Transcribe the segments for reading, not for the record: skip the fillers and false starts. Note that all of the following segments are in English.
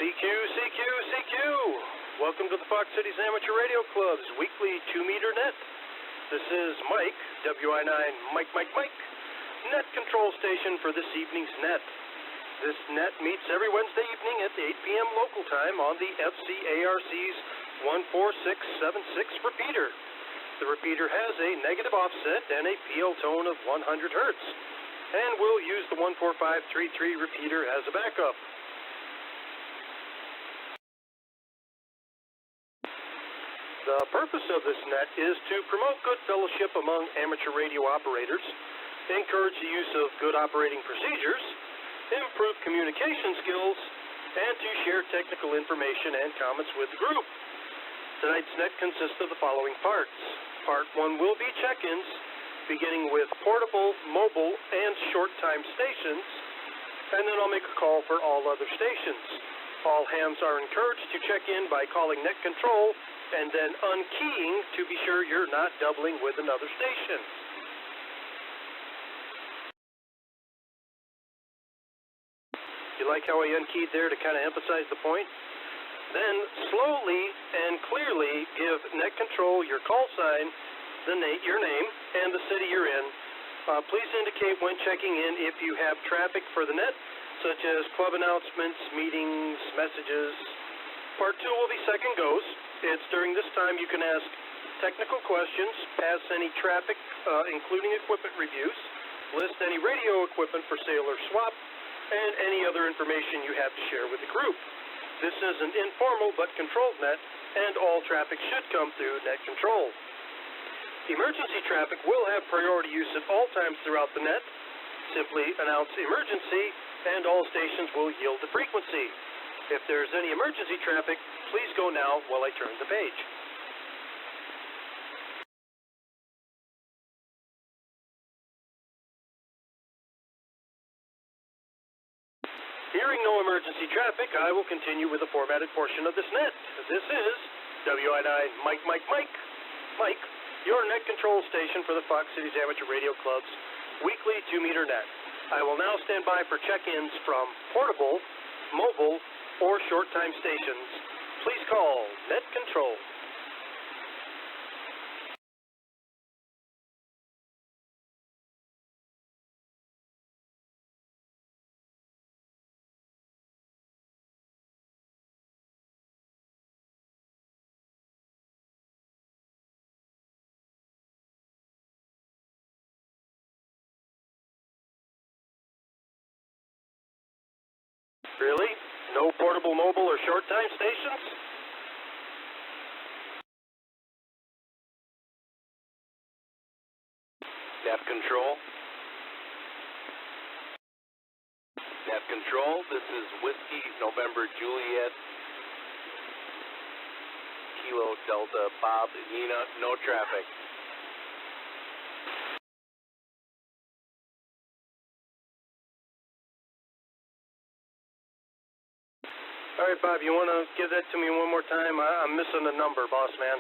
CQ, CQ, CQ. Welcome to the Fox Cities Amateur Radio Club's weekly 2-meter net. This is Mike, WI9 Mike, net control station for this evening's net. This net meets every Wednesday evening at 8 p.m. local time on the FCARC's 14676 repeater. The repeater has a negative offset and a PL tone of 100 hertz, and we'll use the 14533 repeater as a backup. The purpose of this net is to promote good fellowship among amateur radio operators, encourage the use of good operating procedures, improve communication skills, and to share technical information and comments with the group. Tonight's net consists of the following parts. Part 1 will be check-ins, beginning with portable, mobile, and short-time stations, and then I'll make a call for all other stations. All hams are encouraged to check in by calling net control and then unkeying to be sure you're not doubling with another station. You like how I unkeyed there to kind of emphasize the point? Then slowly and clearly give net control your call sign, your name, and the city you're in. Please indicate when checking in if you have traffic for the net, such as club announcements, meetings, messages. Part 2 will be second goes. It's during this time you can ask technical questions, pass any traffic, including equipment reviews, list any radio equipment for sale or swap, and any other information you have to share with the group. This is an informal but controlled net, and all traffic should come through net control. Emergency traffic will have priority use at all times throughout the net. Simply announce emergency, and all stations will yield the frequency. If there's any emergency traffic, please go now while I turn the page. Hearing no emergency traffic, I will continue with the formatted portion of this net. This is WI9 Mike, your net control station for the Fox Cities Amateur Radio Club's weekly 2-meter net. I will now stand by for check-ins from portable, mobile, or short-time stations. Please call net control. Really? No portable, mobile, or short-time stations? Net control. Net control, this is Whiskey, November, Juliet, Kilo, Delta, Bob, Nina, no traffic. All right, Bob, you want to give that to me one more time? I'm missing a number, boss man.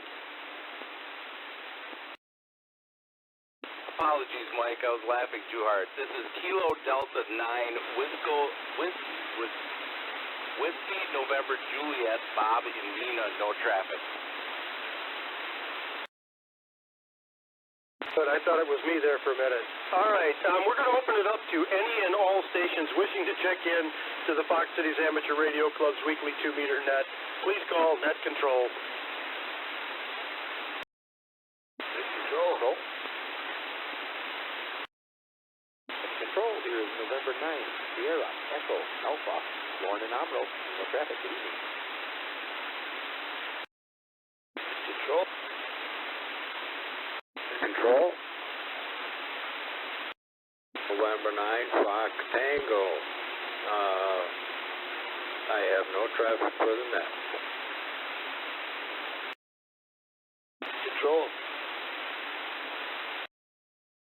Apologies, Mike. I was laughing too hard. This is Kilo Delta 9, Whiskey, November, Juliet, Bob, and Nina, no traffic. But I thought it was me there for a minute. All right, we're going to open it up to any and all stations wishing to check in to the Fox Cities Amateur Radio Club's weekly 2-meter net. Please call net control. Net control. Net control, here is November 9, Sierra, Echo, Alpha, Warren and Amro, no traffic, good evening. Control. Control. November 9, Fox Tango. I have no traffic for the net. Control.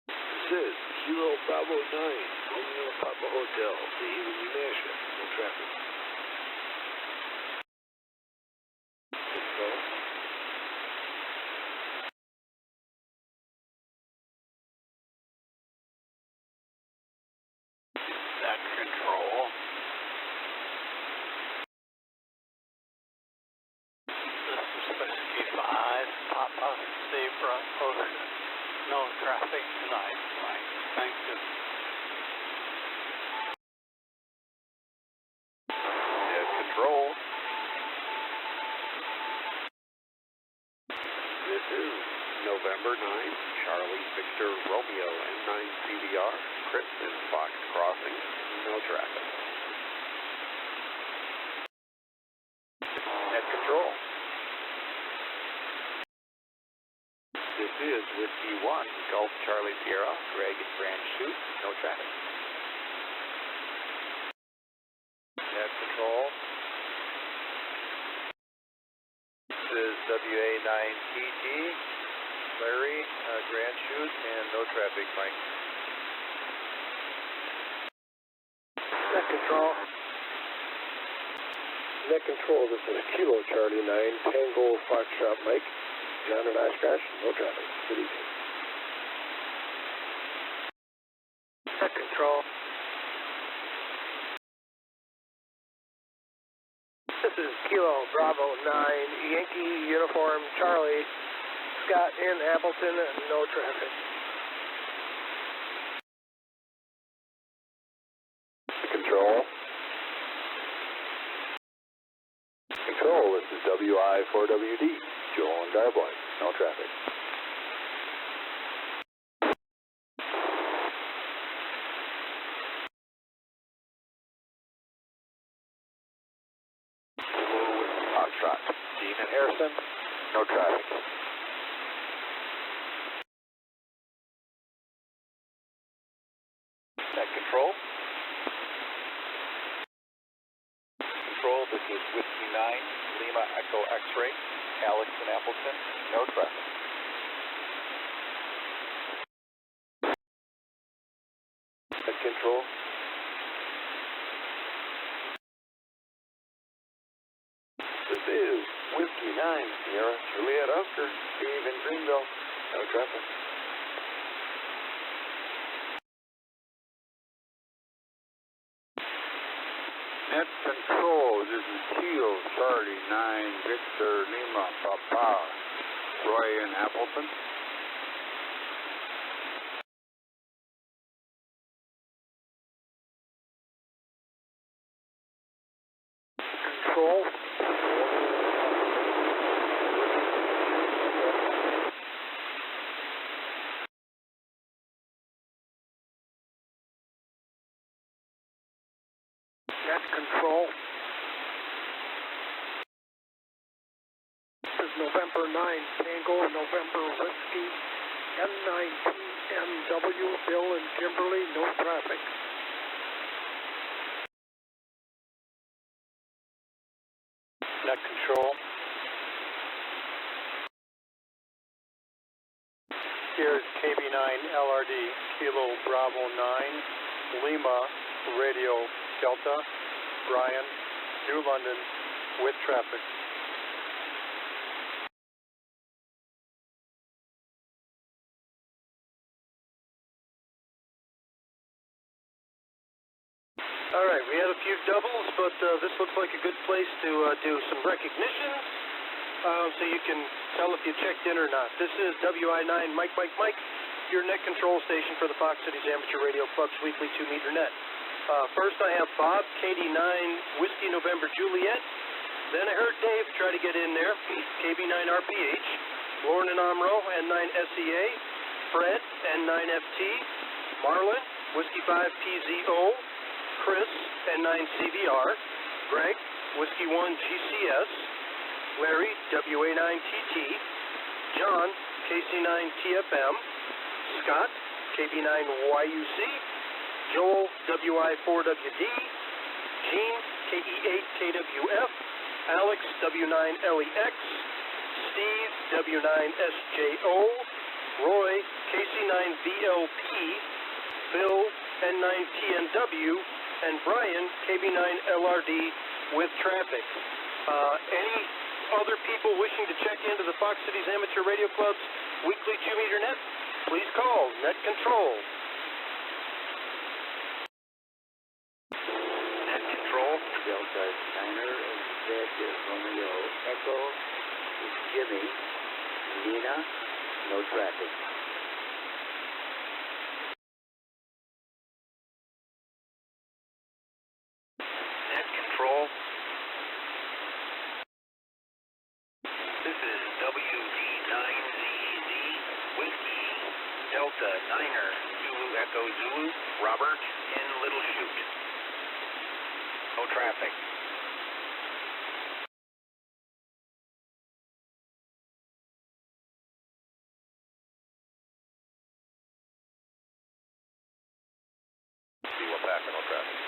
This is Kilo Bravo 9, Romeo Papa Hotel, the New Nashville, no traffic. Control. Net control. November 9, Charlie Victor Romeo N9 CVR, Chris and Fox Crossing, no traffic. Net control. This is Whiskey 1, Gulf Charlie Sierra, Greg Grand Chute, no traffic. Net control. This is WA9TT, Larry, Grand Chute, and no traffic, Mike. Net control. Net control, this is Kilo Charlie 9, Tango Foxtrot Mike, John and Oshkosh, no traffic. Good evening. Net control. This is Kilo Bravo 9, Yankee Uniform Charlie, Scott in Appleton, no traffic. Control. Control, this is WI4WD, Joel and Garboy, no traffic. Foxtrot, Dean and Harrison, no traffic. Net control. Control, this is Whiskey 9, Lima Echo X-Ray, Alex and Appleton, no traffic. Net control. This is Whiskey 9, Sierra, Juliet Oscar, Steve in Greenville, no traffic. Net control, this is Kilo Charlie 9, Victor Lima Papa, Roy in Appleton. Control. Net control. This is November 9, Tango, November Whiskey, N9TMW, Bill and Kimberly, no traffic. Net control. Here's KB9LRD, Kilo Bravo 9, Lima, Radio Delta, Brian, New London, with traffic. All right, we had a few doubles, but this looks like a good place to do some recognition, so you can tell if you checked in or not. This is WI9 Mike, your net control station for the Fox Cities Amateur Radio Club's weekly 2-meter net. First I have Bob, KD9 Whiskey November Juliet. Then I heard Dave try to get in there, KB9RPH. Lauren and Amro, N9SEA. Fred, N9FT. Marlon, Whiskey 5PZO. Chris, N9CVR. Greg, Whiskey 1 GCS. Larry, WA9TT. John, KC9TFM. Scott, KB9YUC. Joel, WI4WD. Gene, KE8KWF. Alex, W9LEX. Steve, W9SJO. Roy, KC9VLP. Bill, N9TNW. And Brian, KB9LRD with traffic. Any other people wishing to check into the Fox Cities Amateur Radio Club's weekly 2-meter net? Please call Net Control. Net control. Delta Steiner and Fred Romeo Echo, Jimmy, Nina, no traffic. Net control. This is WD9ZZ, Echo Zulu, Robert in Little Chute. No traffic. Wapaka, no traffic.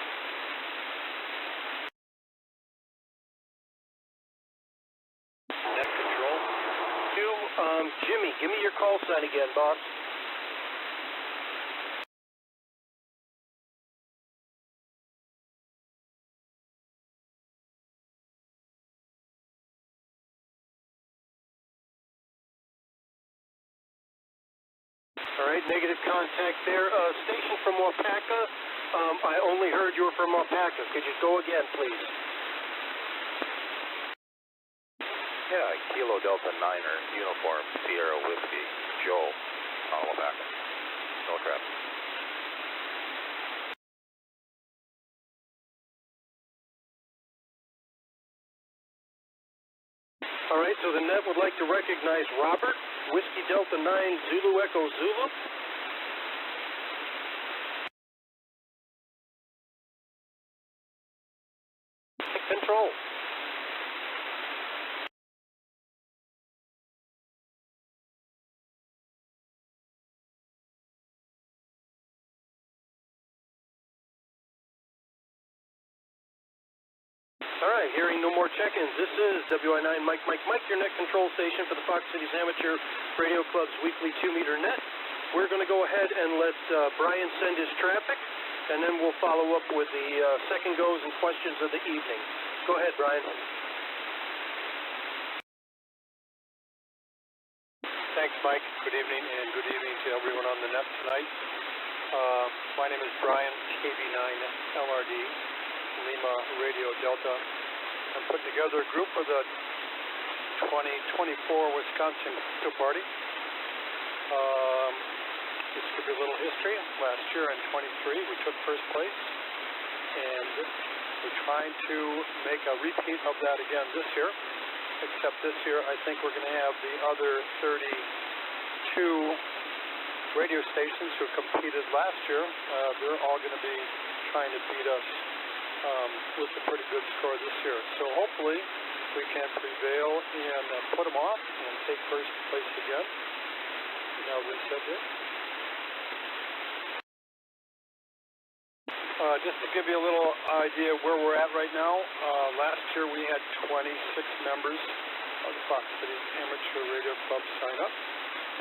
Net control. Jimmy, give me your call sign again, boss. All right, negative contact there. Station from Wapaka. I only heard you were from Wapaka. Could you go again, please? Yeah, Kilo Delta 9er, Uniform Sierra Whiskey, Joe, Wapaka. No traffic. All right, so the net would like to recognize Robert, Whiskey Delta 9, Zulu Echo Zulu. Control. All right, hearing no more check-ins. This is WI9 Mike, your net control station for the Fox Cities Amateur Radio Club's weekly 2-meter net. We're going to go ahead and let Brian send his traffic, and then we'll follow up with the second goes and questions of the evening. Go ahead, Brian. Thanks, Mike. Good evening, and good evening to everyone on the net tonight. My name is Brian, KB9LRD, Lima Radio Delta. I'm putting together a group for the 2024 Wisconsin Crypto Party. Just to give you a little history, last year in 23 we took first place, and we're trying to make a repeat of that again this year, except this year I think we're going to have the other 32 radio stations who competed last year. They're all going to be trying to beat us with a pretty good score this year. So hopefully we can prevail and put them off and take first place again. Now reset here. Just to give you a little idea where we're at right now, last year we had 26 members of the Fox Cities Amateur Radio Club sign up.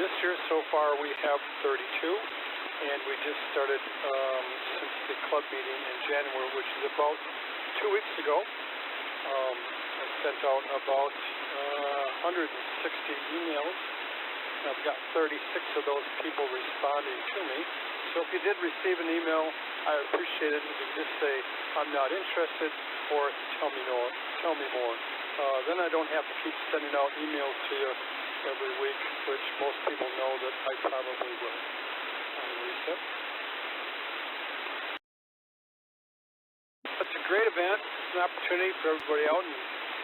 This year so far we have 32, and we just started since the club meeting in January, which is about 2 weeks ago. I sent out about 160 emails. I've got 36 of those people responding to me. So if you did receive an email, I appreciate it if you just say, I'm not interested, or tell me more. Then I don't have to keep sending out emails to you every week, which most people know that I probably will. Reset. It's a great event. It's an opportunity for everybody out and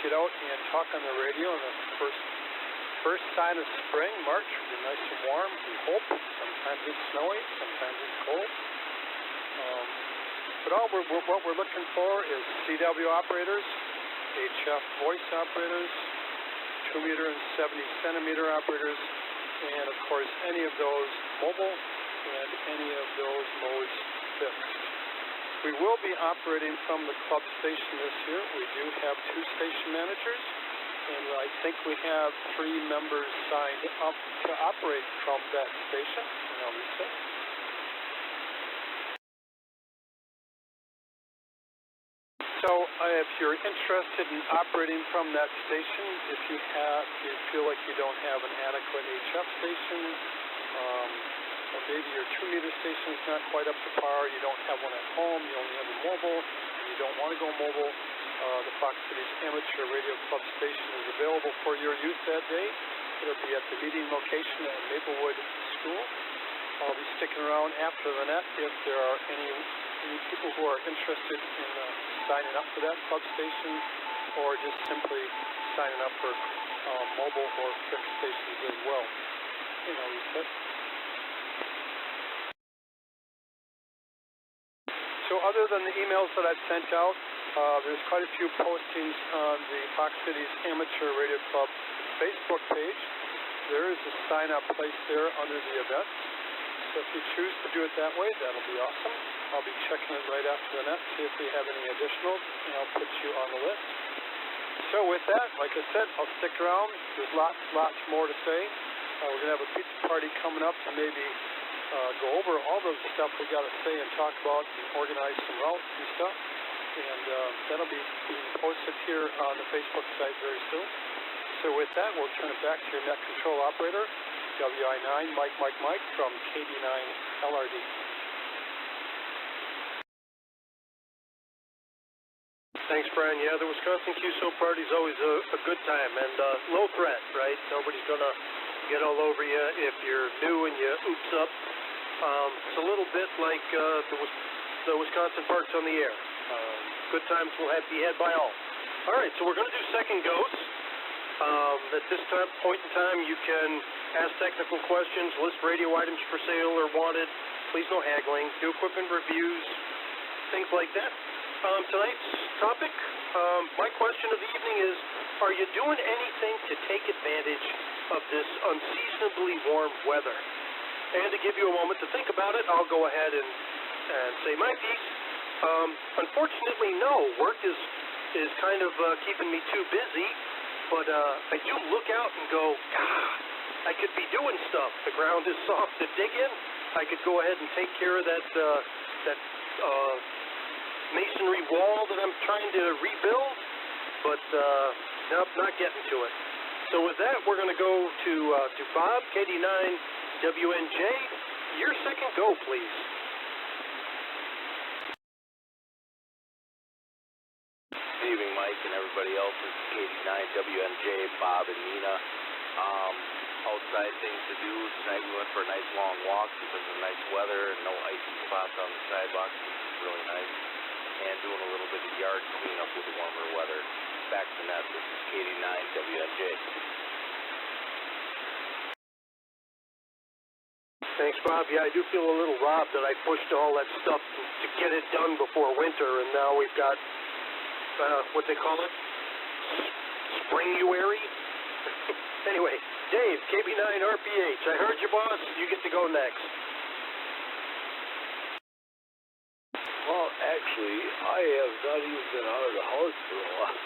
get out and talk on the radio on the first sign of spring. March will be nice and warm, we hope. Sometimes it's snowy, sometimes it's cold. But what we're looking for is CW operators, HF voice operators, 2-meter and 70-centimeter operators, and of course any of those mobile and any of those modes fixed. We will be operating from the club station this year. We do have 2 station managers, and I think we have 3 members signed up to operate from that station. And I'll reset. So if you're interested in operating from that station, if you feel like you don't have an adequate HF station, or maybe your 2-meter station is not quite up to par, you don't have one at home, you only have a mobile, and you don't want to go mobile, the Fox Cities Amateur Radio Club station is available for your use that day. It'll be at the meeting location at Maplewood School. I'll be sticking around after the net if there are any people who are interested in signing up for that club station, or just simply signing up for mobile or fixed stations as well. Reset. other than the emails that I've sent out, there's quite a few postings on the Fox Cities Amateur Radio Club Facebook page. There is a sign-up place there under the events. So if you choose to do it that way, that'll be awesome. I'll be checking it right after the net, see if we have any additionals, and I'll put you on the list. So with that, like I said, I'll stick around. There's lots more to say. We're going to have a pizza party coming up to maybe go over all the stuff we got to say and talk about and organize some routes and stuff. And that'll be being posted here on the Facebook site very soon. So with that, we'll turn it back to your net control operator, WI9, Mike from KD9 LRD. Thanks, Brian. Yeah, the Wisconsin QSO party is always a good time and low threat, right? Nobody's going to get all over you if you're new and you oops up. It's a little bit like the Wisconsin Parks on the Air. Good times will be had by all. All right, so we're going to do second goes. At this point in time, you can ask technical questions, list radio items for sale or wanted. Please no haggling. Do equipment reviews, things like that. Tonight's topic, my question of the evening is, are you doing anything to take advantage of this unseasonably warm weather? And to give you a moment to think about it, I'll go ahead and say my piece. Unfortunately, no. Work is kind of keeping me too busy, but I do look out and go, God, I could be doing stuff. The ground is soft to dig in. I could go ahead and take care of that masonry wall that I'm trying to rebuild, but nope, not getting to it. So with that, we're going to go to Bob, KD9 WNJ. Your second go, please. Good evening, Mike, and everybody else. It's KD9 WNJ, Bob and Nina. Outside things to do. Tonight we went for a nice long walk because of the nice weather and no icy spots on the sidewalks, which is really nice. And doing a little bit of yard cleanup with the warmer weather. Back to net. This is KD9 WNJ. Thanks, Bob. Yeah, I do feel a little robbed that I pushed all that stuff to get it done before winter, and now we've got what they call it, Springuary. Anyway, Dave, KB9 RPH. I heard you, boss. You get to go next. Well, actually, I have not even been out of the house for a while.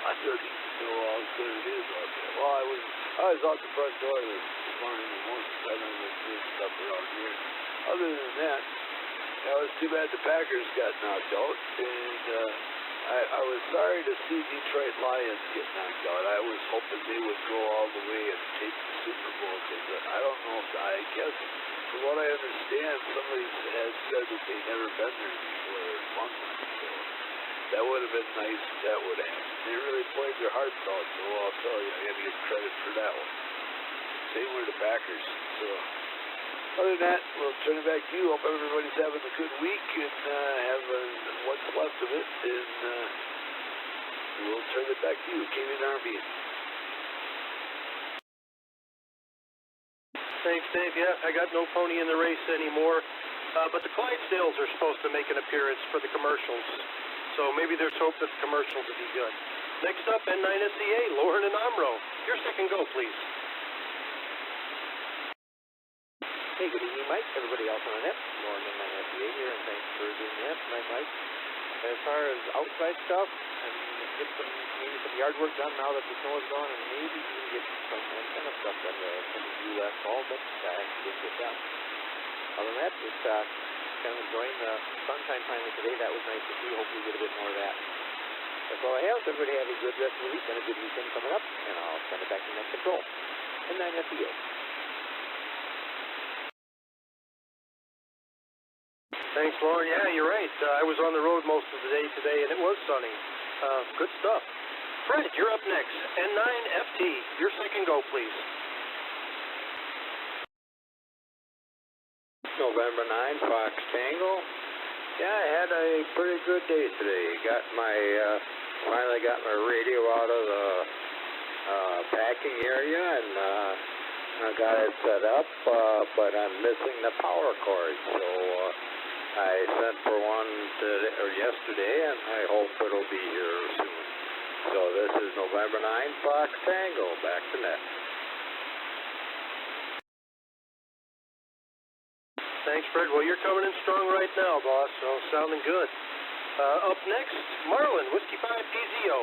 I don't even know how good it is out there. Well, I was out the front door this morning, and most of the time I'm just doing stuff around here. Other than that, it was too bad the Packers got knocked out, and I was sorry to see Detroit Lions get knocked out. I was hoping they would go all the way and take the Super Bowl, because I don't know if, I guess, from what I understand, somebody has said that they've never been there before or won one, so that would have been nice if that would have happened. They really played their hearts out, so I'll tell you, I got to give credit for that one. Same with the Packers. So, other than that, we'll turn it back to you. Hope everybody's having a good week and having what's left of it, and we'll turn it back to you, KD9 RPH. Thanks, Dave. Yeah, I got no pony in the race anymore, but the Clydesdales are supposed to make an appearance for the commercials, so maybe there's hope that the commercials will be good. Next up, N9SEA, Lauren and Amro. Your second go, please. Hey, good evening, Mike. Everybody else on the net. Lauren and N9SEA here, and thanks for doing that tonight, Mike. As far as outside stuff, and get maybe some yard work done now that the snow is gone, and maybe even get some antenna stuff done from the U last fall, but I didn't get done. Other than that, just kind of enjoying the sunshine finally today. That was nice to see. Hopefully get a bit more of that. That's all I have. So everybody have a good rest of the week and a good weekend coming up, and I'll send it back to Net Control. N9SEA. Thanks, Lauren. Yeah, you're right. I was on the road most of the day today, and it was sunny. Good stuff. Fred, you're up next. N9FT. Your second go, please. November 9, Fox Tango. Yeah, I had a pretty good day today. Finally got my radio out of the packing area, and I got it set up, but I'm missing the power cord. So I sent for one today, or yesterday, and I hope it'll be here soon. So this is November 9, Fox Tango, back to net. Thanks, Fred. Well, you're coming in strong right now, boss, so sounding good. Up next, Marlin, Whiskey 5 PZO.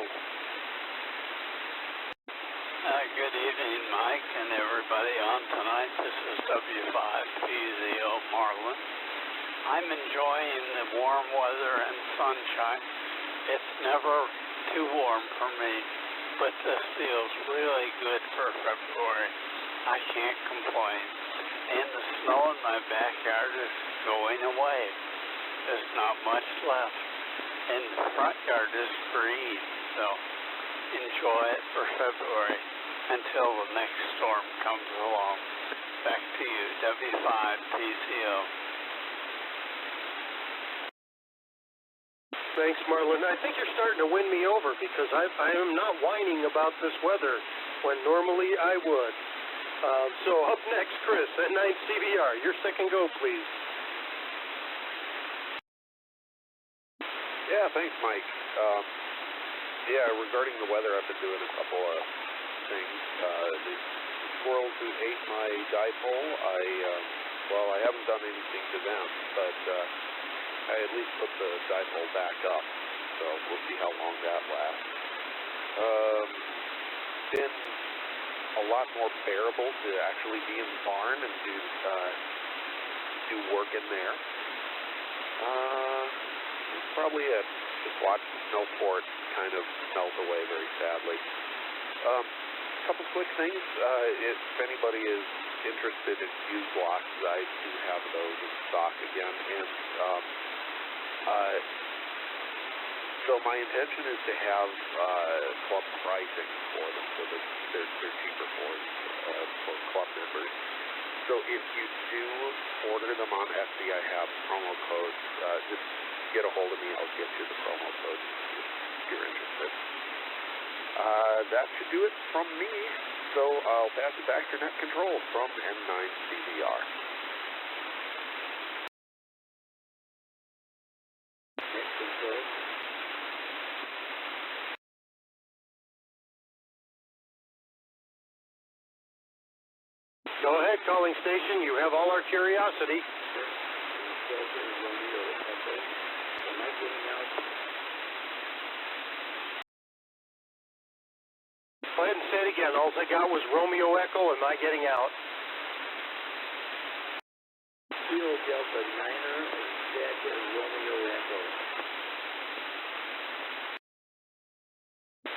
Good evening, Mike, and everybody on tonight. This is W5PZO Marlin. I'm enjoying the warm weather and sunshine. It's never too warm for me, but this feels really good for February. I can't complain. And the snow in my backyard is going away. There's not much left. And the front yard is green, so enjoy it for February until the next storm comes along. Back to you, W5PCO. Thanks, Marlon. I think you're starting to win me over because I am not whining about this weather when normally I would. So up next, Chris at 9 CBR. Your second go, please. Yeah, thanks, Mike. Regarding the weather, I've been doing a couple of things. The squirrels who ate my dipole, I haven't done anything to them, but I at least put the dipole back up, so we'll see how long that lasts. Been a lot more bearable to actually be in the barn and do work in there. Probably just watch the snow fort kind of melt away very sadly. A couple quick things. If anybody is interested in fuse blocks, I do have those in stock again. And so my intention is to have club pricing for them, so that they're cheaper for club members. So if you do order them on Etsy, I have promo codes. Just get a hold of me. I'll get you the promo code if you're interested. That should do it from me. So I'll pass it back to Net Control from N9CBR. Net Control. Go ahead, calling station. You have all our curiosity. Go ahead and say it again. All I got was Romeo Echo. Am I getting out? Kilo Delta Niner, Delta Romeo Echo.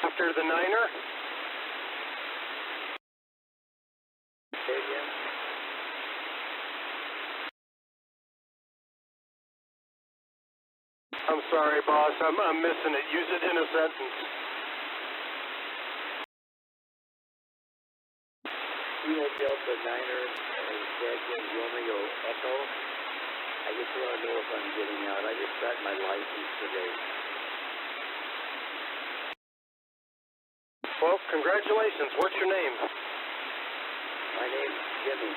After the Niner? Say again. I'm sorry, boss. I'm missing it. Use it in a sentence. Kilo Delta Niner, Delta Romeo Echo. I just want to know if I'm getting out. I just got my license today. Well, congratulations. What's your name? My name's Jimmy.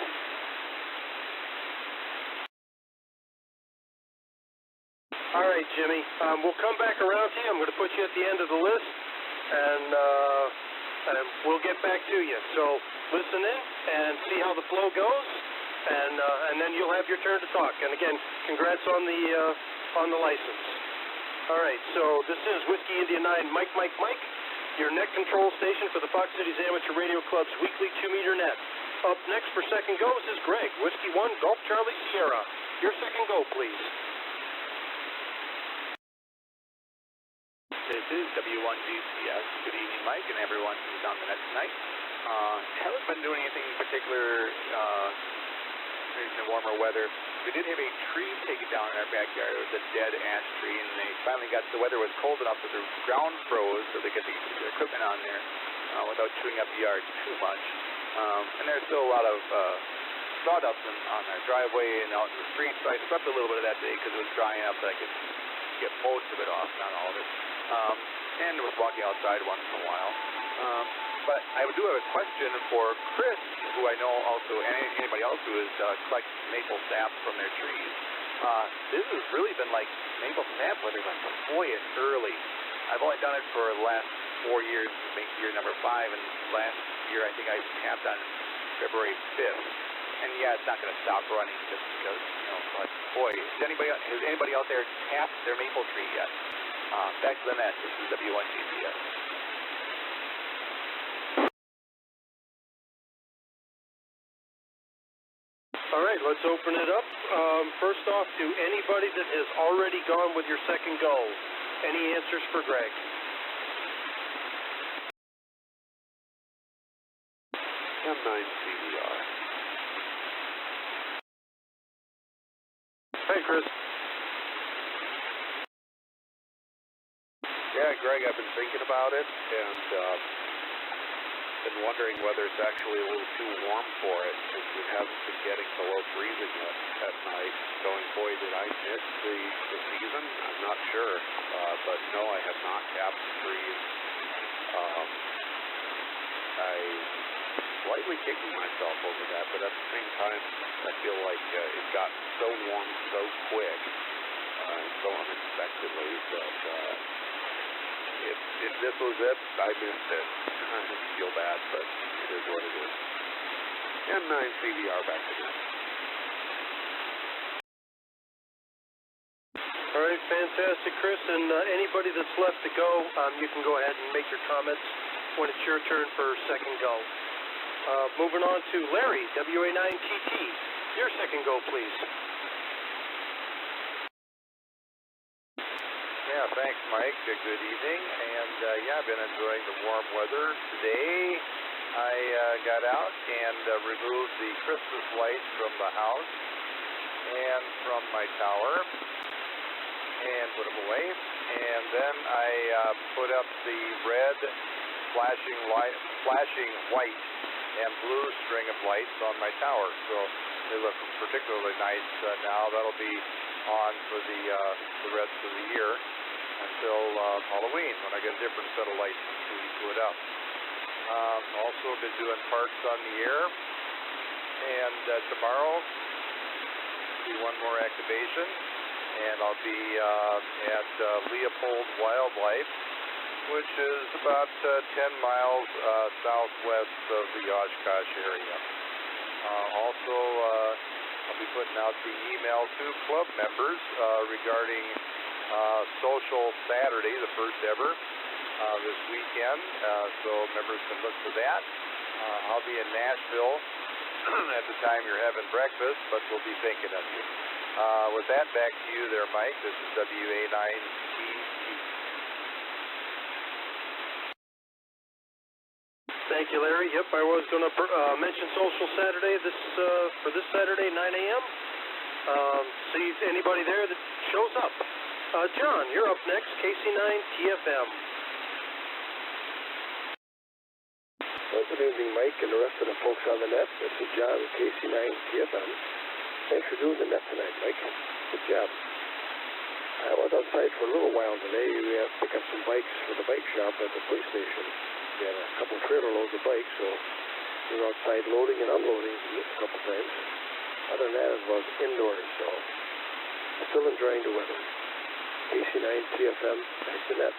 All right, Jimmy. We'll come back around to you. I'm going to put you at the end of the list, and we'll get back to you. So listen in and see how the flow goes, and then you'll have your turn to talk. And again, congrats on the license. All right. So this is Whiskey India 9, Mike, your net control station for the Fox Cities Amateur Radio Club's weekly 2-meter net. Up next for second goes is Greg, Whiskey 1, Golf Charlie Sierra. Your second go, please. This is W1GCS. Good evening, Mike, and everyone who's on the net tonight. Haven't been doing anything in particular in the warmer weather. We did have a tree taken down in our backyard. It was a dead ash tree, and they finally got the weather was cold enough that the ground froze, so they could get their equipment on there without chewing up the yard too much. And there's still a lot of sawdust on our driveway and out in the street, so I swept a little bit of that today because it was dry enough that I could get most of it off, not all of it. And was walking outside once in a while. But I do have a question for Chris, who I know also, and anybody else who has collected maple sap from their trees. This has really been like maple sap weather, but boy, it's early. I've only done it for the last 4 years, year number 5, and last year I think I tapped on February 5th. And yeah, it's not going to stop running just because, you know, but boy, has anybody out there tapped their maple tree yet? Back to the net, this is W1GPS. All right, let's open it up. First off, to anybody that has already gone with your second go, any answers for Greg? M9 CBR. Hey, Chris. Yeah, Greg, I've been thinking about it and been wondering whether it's actually a little too warm for it, since it hasn't been getting below freezing yet at night. Going, boy, did I miss the season? I'm not sure. But no, I have not tapped the trees. I slightly kicking myself over that, but at the same time, I feel like it got so warm so quick, so unexpectedly, that if this was it, I missed it. I just feel bad, but it is what it is. M9 CBR back to net. All right, fantastic, Chris. And anybody that's left to go, you can go ahead and make your comments when it's your turn for second go. Moving on to Larry, WA9TT. Your second go, please. Yeah, thanks, Mike. Good evening. And yeah, I've been enjoying the warm weather. Today, I got out and removed the Christmas lights from the house and from my tower and put them away. And then I put up the red flashing white and blue string of lights on my tower. So they look particularly nice now. That'll be on for the rest of the year until Halloween, when I get a different set of lights to put up. Also been doing parks on the air, and tomorrow will be one more activation, and I'll be at Leopold Wildlife, which is about 10 miles southwest of the Oshkosh area. Also, I'll be putting out the email to club members regarding Social Saturday, the first ever, this weekend, so members can look for that. I'll be in Nashville at the time you're having breakfast, but we'll be thinking of you. With that, back to you there, Mike. This is WA9TT. Thank you, Larry. Yep, I was going to mention Social Saturday for this Saturday, 9 a.m. See anybody there that shows up. John, you're up next, KC9TFM. Well, good evening, Mike, and the rest of the folks on the net. This is John, KC9TFM. Thanks for doing the net tonight, Mike. Good job. I was outside for a little while today. We had to pick up some bikes for the bike shop at the police station. We had a couple trailer loads of bikes, so we were outside loading and unloading a couple times. Other than that, it was indoors, so I'm still enjoying the weather. KC9TFM, back to net.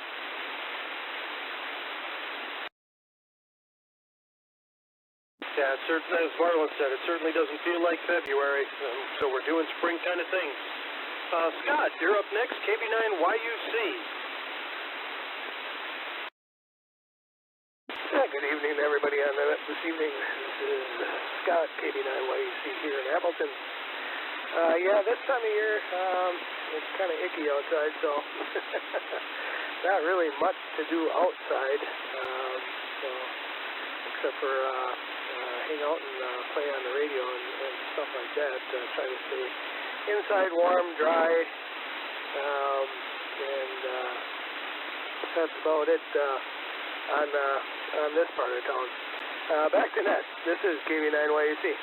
Yeah, as Marlon said, it certainly doesn't feel like February, so we're doing spring kind of things. Scott, you're up next, KB9YUC. Good evening to everybody on the net this evening. This is Scott, KB9YUC here in Appleton. Yeah, this time of year, it's kind of icky outside, so not really much to do outside, so except for hang out and play on the radio and stuff like that. Try to stay inside warm, dry, and that's about it on this part of town. Back to net. This is KB9YUC.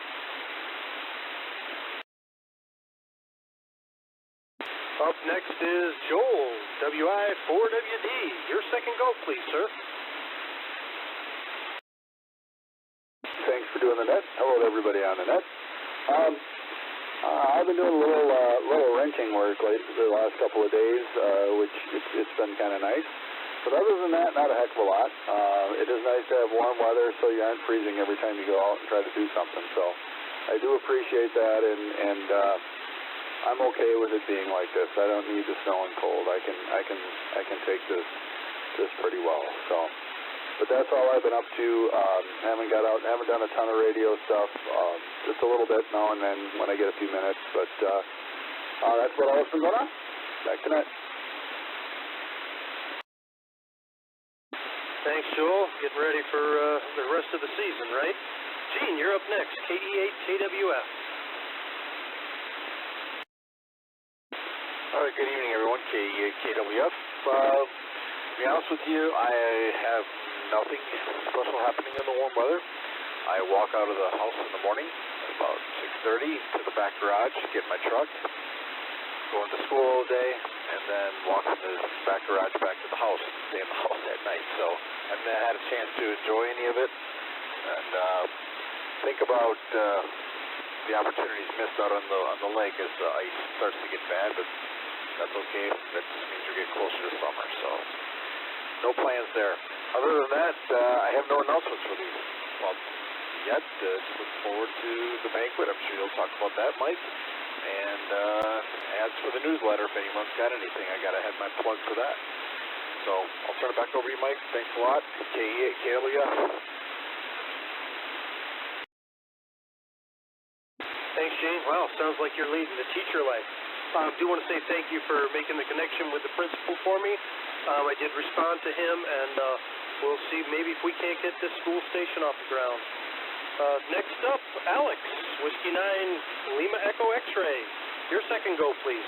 Up next is Joel, WI4WD. Your second go, please, sir. Thanks for doing the net. Hello to everybody on the net. I've been doing a little wrenching work the last couple of days, which it's been kind of nice. But other than that, not a heck of a lot. It is nice to have warm weather so you aren't freezing every time you go out and try to do something. So I do appreciate that, and I'm okay with it being like this. I don't need the snow and cold. I can take this pretty well. So, but that's all I've been up to. Haven't got out, haven't done a ton of radio stuff. Just a little bit now and then when I get a few minutes. But that's what else been going on. Back to that. Thanks, Joel. Getting ready for the rest of the season, right? Gene, you're up next. KE8 KWF. All right, good evening, everyone. KE8 KWF. To be honest with you, I have nothing special happening in the warm weather. I walk out of the house in the morning at about 6:30 to the back garage, get my truck, go into school all day, and then walk from the back garage back to the house and stay in the house at night. So I haven't had a chance to enjoy any of it, and think about the opportunities missed out on the lake as the ice starts to get bad, but that's okay. That just means we're getting closer to summer, so no plans there. Other than that, I have no announcements for the club yet. Just look forward to the banquet. I'm sure you'll talk about that, Mike. And ads for the newsletter, if anyone's got anything, I got to have my plug for that. So I'll turn it back over to you, Mike. Thanks a lot. KE8 KWF. Thanks, Gene. Wow, sounds like you're leading the teacher life. I do want to say thank you for making the connection with the principal for me. I did respond to him, and we'll see maybe if we can't get this school station off the ground. Next up, Alex, Whiskey 9 Lima Echo X-Ray. Your second go, please.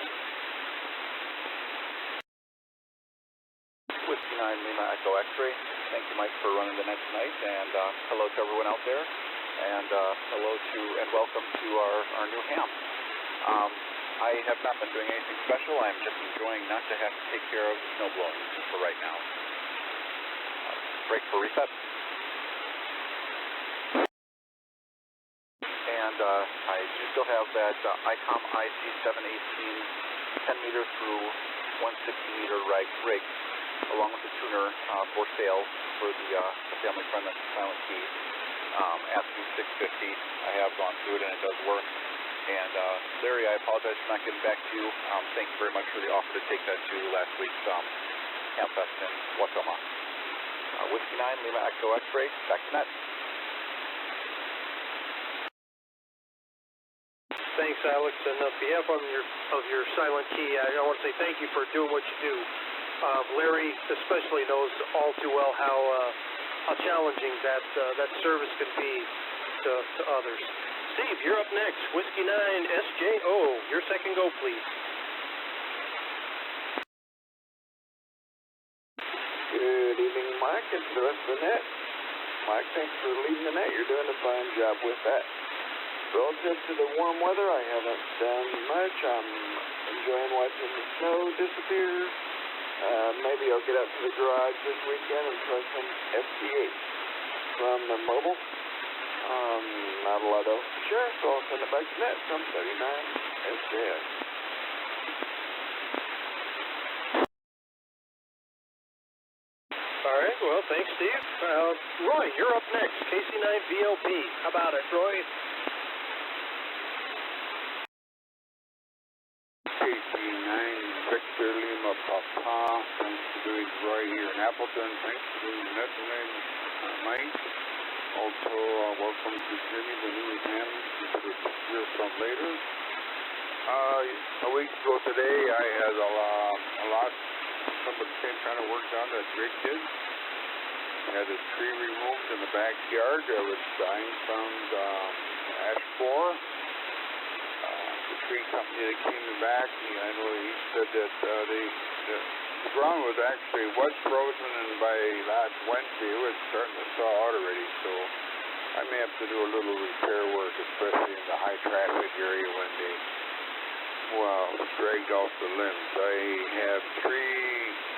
Whiskey 9 Lima Echo X-Ray. Thank you, Mike, for running the net tonight, and hello to everyone out there, and hello to and welcome to our new ham. I have not been doing anything special. I'm just enjoying not to have to take care of the snow blowing for right now. Break for reset. And I do still have that ICOM IC718 10 meter through 160 meter rig, along with the tuner for sale for the family friend that's Silent Key. Asking 650. I have gone through it and it does work. And Larry, I apologize for not getting back to you. Thank you very much for the offer to take that to last week's Campfest in Wautoma. Whiskey 9 Lima Echo X-Ray. Back to net. Thanks, Alex. And on behalf of your Silent Key, I want to say thank you for doing what you do. Larry especially knows all too well how challenging that service can be to others. Steve, you're up next. Whiskey 9 SJO. Your second go, please. Good evening, Mike, and the rest of the net. Mike, thanks for leading the net. You're doing a fine job with that. Relative to the warm weather, I haven't done much. I'm enjoying watching the snow disappear. Maybe I'll get up to the garage this weekend and try some FT8 from the mobile. Not a lot else to share, so I'll send it back to net from 39 SJS. All right, well, thanks, Steve. Roy, you're up next. KC9VLP. How about it, Roy? KC9 Victor Lima Papa. Thanks for doing Roy here in Appleton. Thanks for doing the net tonight, Mike. Also, welcome to Jimmy, the new ham, which we'll hear from later. A week ago today, I had a lot, some of the same kind of work done that Rick did. I had a tree removed in the backyard. There was Einstein's ash borer. The tree company that came back, I know he said that the ground was frozen, and by last Wednesday it was starting to thaw out already, so I may have to do a little repair work, especially in the high traffic area when they dragged off the limbs. I have 3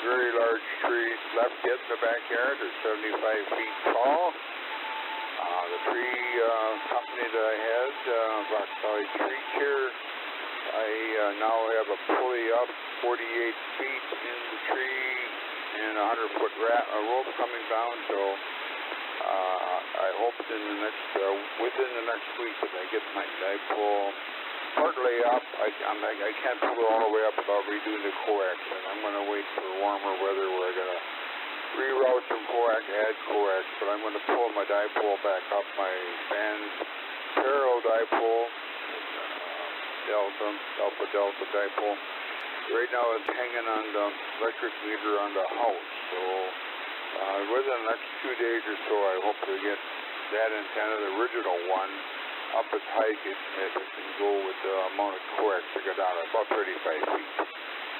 very large trees left yet in the backyard. They're 75 feet tall. The tree company that I had, Rock Valley Tree Care, I now have a pulley up 48 feet in the tree and a 100-foot rope coming down, so I hope within the next week that I get my dipole partly up. I can't pull it all the way up without redoing the coax, and I'm going to wait for warmer weather where I'm going to reroute some coax, add coax, but I'm going to pull my dipole back up, my band parallel dipole, Alpha Delta dipole. Right now it's hanging on the electric meter on the house, so within the next 2 days or so I hope to get that antenna, the original one, up as high as it can go with the amount of coax to go down, about 35 feet.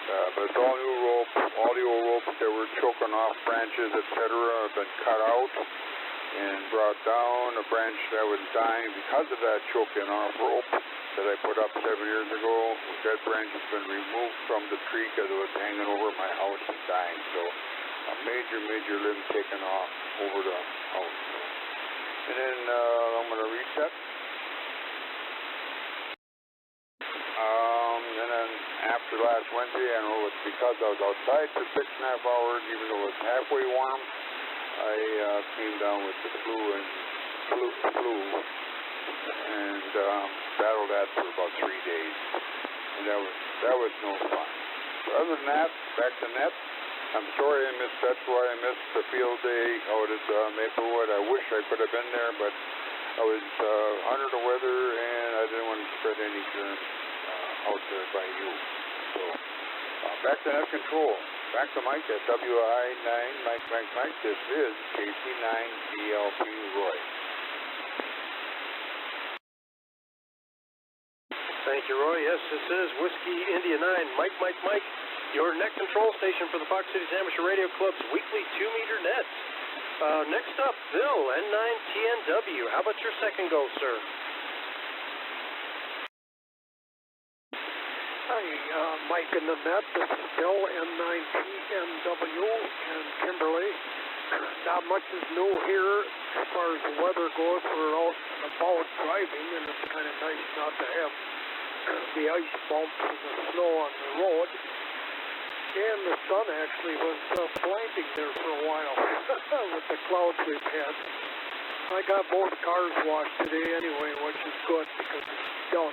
But it's all new rope, all the old ropes that were choking off branches, etc. have been cut out and brought down. A branch that was dying because of that choking off rope that I put up 7 years ago, that branch has been removed from the tree because it was hanging over my house and dying. So a major limb taken off over the house. And then I'm going to reset. And then after last Wednesday, I know it's because I was outside for 6.5 hours, even though it was halfway warm, I came down with the flu and battled that for about 3 days. And that was no fun. But other than that, back to net. I'm sorry that's why I missed the field day out at Maplewood. I wish I could have been there, but I was under the weather and I didn't want to spread any germs out there by you. So back to net control. Back to Mike at WI9, Mike. This is KC9 DLP Roy. Thank you, Roy. Yes, this is Whiskey India 9, Mike, your net control station for the Fox Cities Amateur Radio Club's weekly 2-meter nets. Next up, Bill, N9TNW. How about your second go, sir? Hi, Mike in the net. This is Bill, N9TNW in Kimberly. Not much is new here as far as the weather goes. We're out and about driving, and it's kind of nice not to have the ice bumps and the snow on the road. And the sun actually was blinding there for a while with the clouds we've had. I got both cars washed today anyway, which is good because it's done.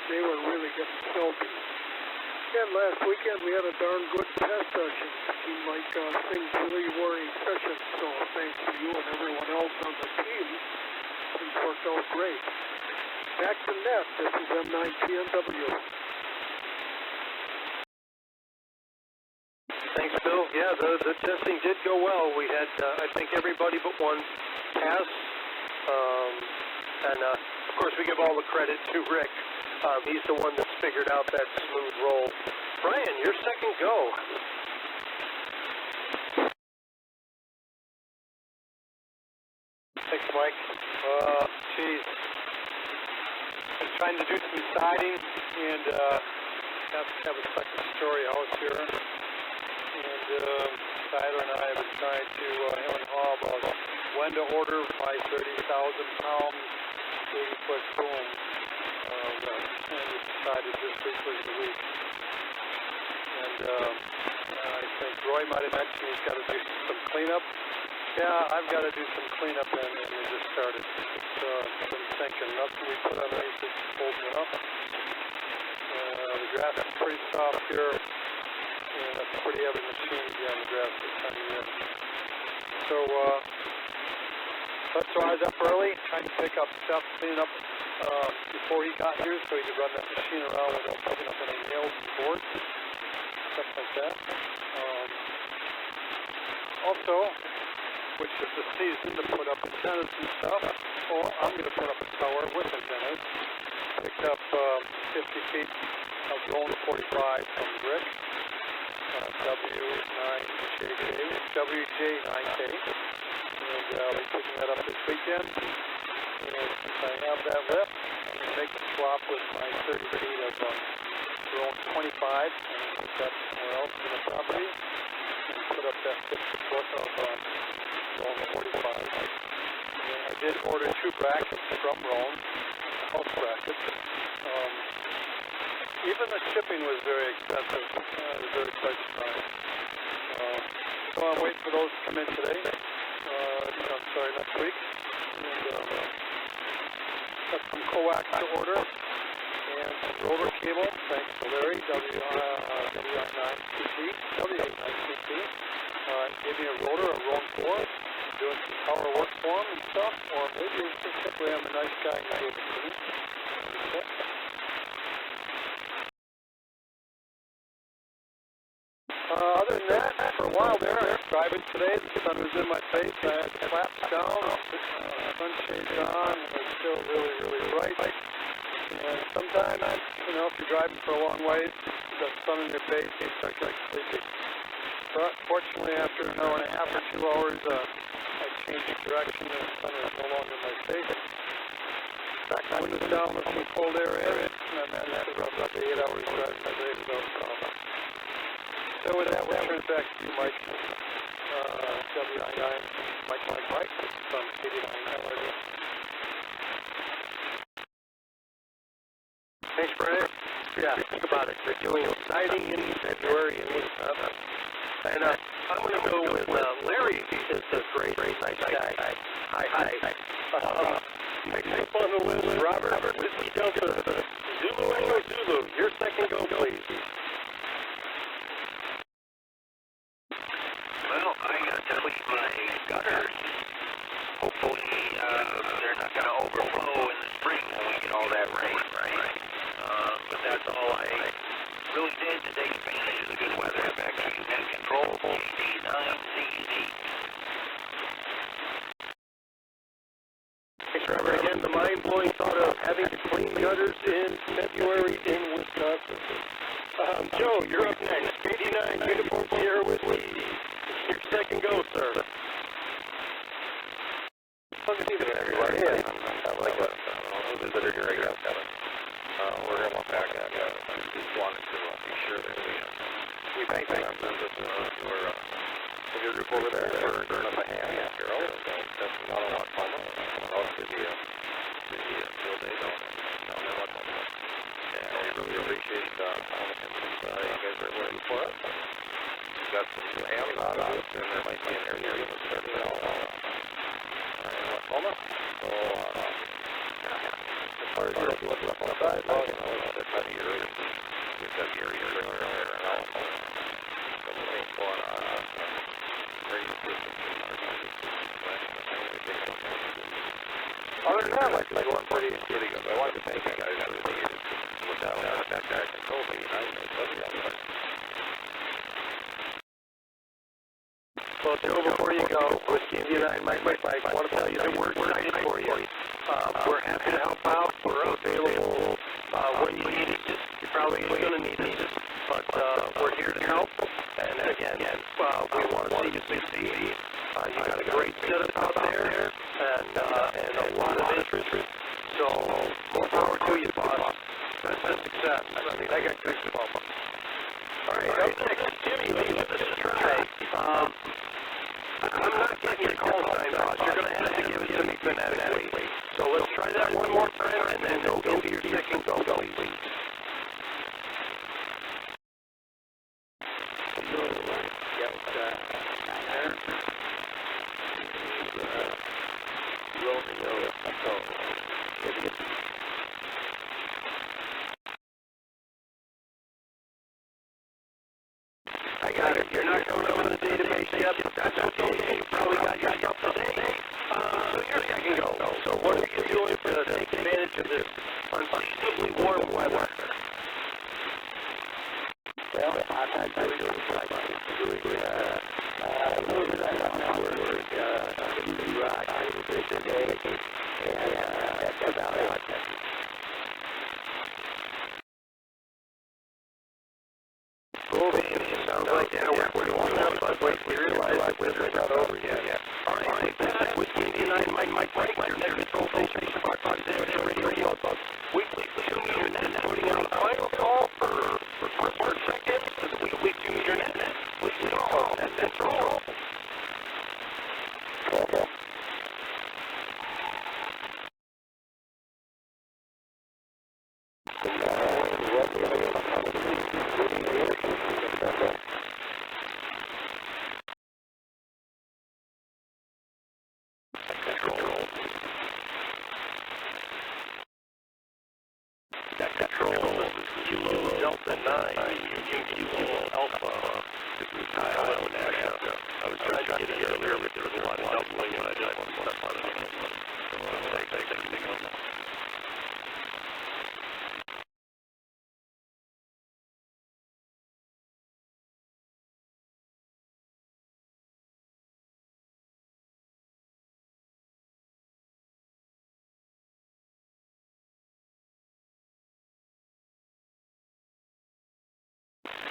They were really getting filthy. And last weekend we had a darn good test session. It seemed like things really were efficient, so thanks to you and everyone else on the team, things worked out great. Back to net, this is M9TNW. Thanks, Bill. Yeah, the testing did go well. We had, I think, everybody but one pass. And, of course, we give all the credit to Rick. He's the one that's figured out that smooth roll. Brian, your second go. Thanks, Mike. Geez. I'm trying to do some siding and have a second story house here. And Tyler and I have been trying to hem and haw about when to order my 30,000-pound 80-foot boom. And we decided this week was the week. And I think Roy might have mentioned he's got to do some cleanup. Yeah, I've got to do some cleanup, and we just started. It's been sinking. Nothing we put underneath is holding it up. The grass is pretty soft here, and it's a pretty heavy machine to be on the grass this time of year. So I was up early trying to pick up stuff, clean up before he got here so he could run that machine around without picking up any nails and boards, stuff like that. Also, which is the season to put up antennas and stuff, well, I'm going to put up a tower with antennas. Picked up 50 feet of Zone 45 from Rick, WJ9K, and we're picking that up this weekend. And since I have that lift, I'm going to make the swap with my 30 feet of Zone 25 and put that somewhere else in the property and put up that 50 foot of Zone 45. And I did order 2 brackets from Rome, house brackets. Even the shipping was very expensive. It was very price. So I'm waiting for those to come in today. Next week. And got some coax to order and some roller cable. Thanks to Larry, W9CC. Gave me a rotor, a Roam 4, doing some power work for him and stuff. Or maybe it's just simply I'm a nice guy and gave it to me. Other than that, for a while there, I was driving today. The sun was in my face. I had the flaps down, sunshade on, and it was still really, really bright. And sometimes, if you're driving for a long ways, the sun in your face, you start getting sleepy. But fortunately, after an hour and a half or 2 hours, I changed direction and the sun was no longer in my face. Back the windows down with some cold air in it, and I managed to rub up the 8 hours drive my way to go. So with that, we'll turn it back to you, Mike. W99, Mike, from 89. Thanks, Brad. Yeah, think about it. They're doing siding in February and stuff. And I'm going to go with Larry. He's a great, nice guy. Hi. Next on the list, Robert, Whiskey Delta, Zulu, your second go, please. Well, I got to clean my gutters. Hopefully, they're not going to overflow in the spring when we get all that rain, right? But that's all I really did to take advantage of the good weather. I'm actually in control of D9CZ. Thanks, Robert. Again, the mind-blowing thought of having to clean gutters in February in Wisconsin. Joe, you're up next. 89, Uniform Sierra Whiskey. Your second go, sir. Good evening, everybody. I'm like a visitor here, I guess. We're going to walk back. I just wanted to be sure that we thank our members of your group over there. They're up a hand, Carol. That's not a lot of fun. It's busy field day, though. And we really appreciate all the things you guys are working for us. We've got some new amps out of it, and there might be an area that's starting out in Oklahoma. So, as far as what's up on the side, that time of year, we've got the area earlier and all. So we're going on radio systems and our other than that, like going pretty good. I want to thank you guys for without that guy control me, and I love you. Well, Joe, before you go, Whiskey and Mike, I want to tell you that we're excited for you. We're happy to help out. We're available when you need us. You're probably going to need us, but we're here to help. And again, we want to see you succeed. You got a great setup out there, and a lot of interest. So, more power to you, boss. That's a success. I mean, I got good stuff. All right, up next, Jimmy, leave us a try. I'm not getting your call sign, boss. You're going to have to give it to me phonetically. So let's try that one more time, and then go into your second go, please. I got it. You're not coming up in the database yet, but that's okay. You probably got your stuff today. So your second go. So what are you doing to take advantage of this unseasonably warm weather? Well, I'm doing doing today, and that's about it. Cool, sounds like that. We're going to have to realize that we're not over yet. All right, back with Whiskey, Mike, your next control station, radio, weekly, and putting out a final call for customer check-ins to the weekly internet, which is all at Central. get in there, but there's a lot of doubling, and I just want to step on it. Thanks.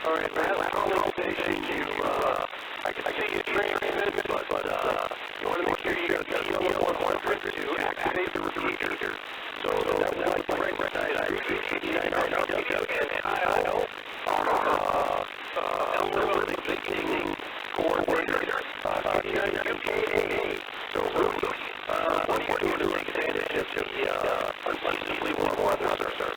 All right, last calling station, I can see you transmit, but you want to make sure you got the 100 to activate the repeater. So that will like the right side, 89 and IO are elderly visiting coordinator, 89 MKA. So what we're doing to take advantage of the unseasonably warm weather, sir.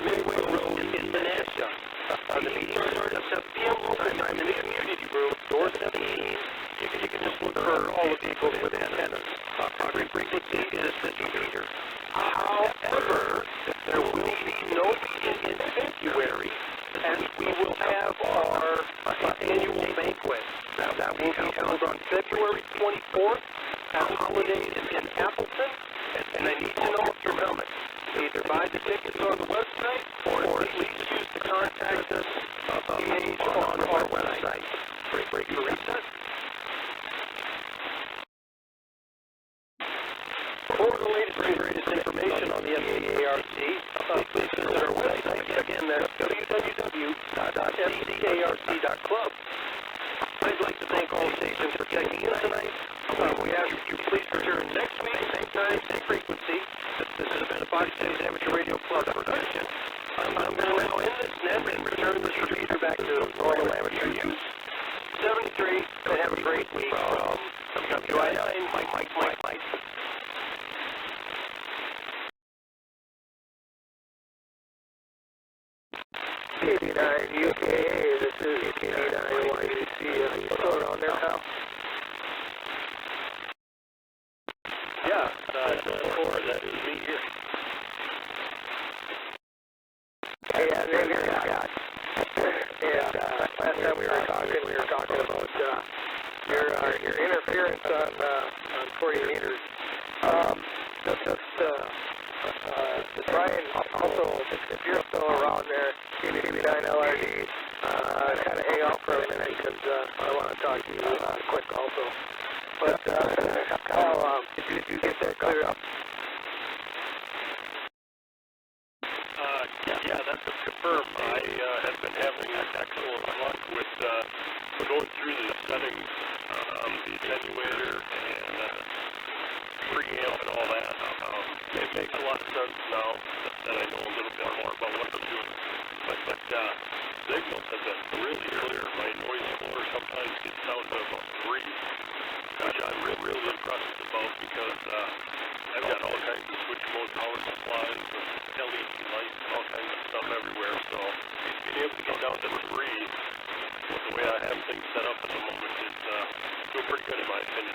Midway Road in Menasha. The meeting starts at 7 p.m. local time in the community room. Doors at 17. You can just look for all the vehicles with antennas. Frequency is 50 meter. However, there will be no meeting in February, as we will have our annual banquet. That will be held on February 24th at Holiday Inn in Appleton, and I need to know if you're coming. Either buy the tickets on the website, or at least use the contact us page on our website. Break your reset. For the latest and greatest information on the SDARC, please visit our website. Again, that's www.sdarc.club. I'd like to thank all stations for checking in tonight. We ask you please return next week, same time, same frequency. This has been a Fox News Amateur Radio Club production. I'm going to now end this net and return this repeater back to normal amateur use. 73, and have a great week from WI9, Mike. KP9 UKA, this is KP9 YUC. What's going on there, pal? Yeah, that is me here. Yeah, name here, Scott. And last time we were talking about your interference on 40 meters. Just to try and also, if you're still around there, KP9 LRD, kind of hang out for a minute because I want to talk to you quick also. But if you get that cleared up. Yeah, that's confirmed. I have been having excellent luck with going through the settings, the attenuator and preamp and all that. It makes a lot of sense now that I know a little bit more about what I'm doing. But signals have been really clear. My noise floor sometimes gets down to about 3, which I'm really impressed about because I've got all kinds of switch mode power supplies and LED lights and all kinds of stuff everywhere. So being able to get down to 3 with the way I have things set up at the moment is doing pretty good in my opinion.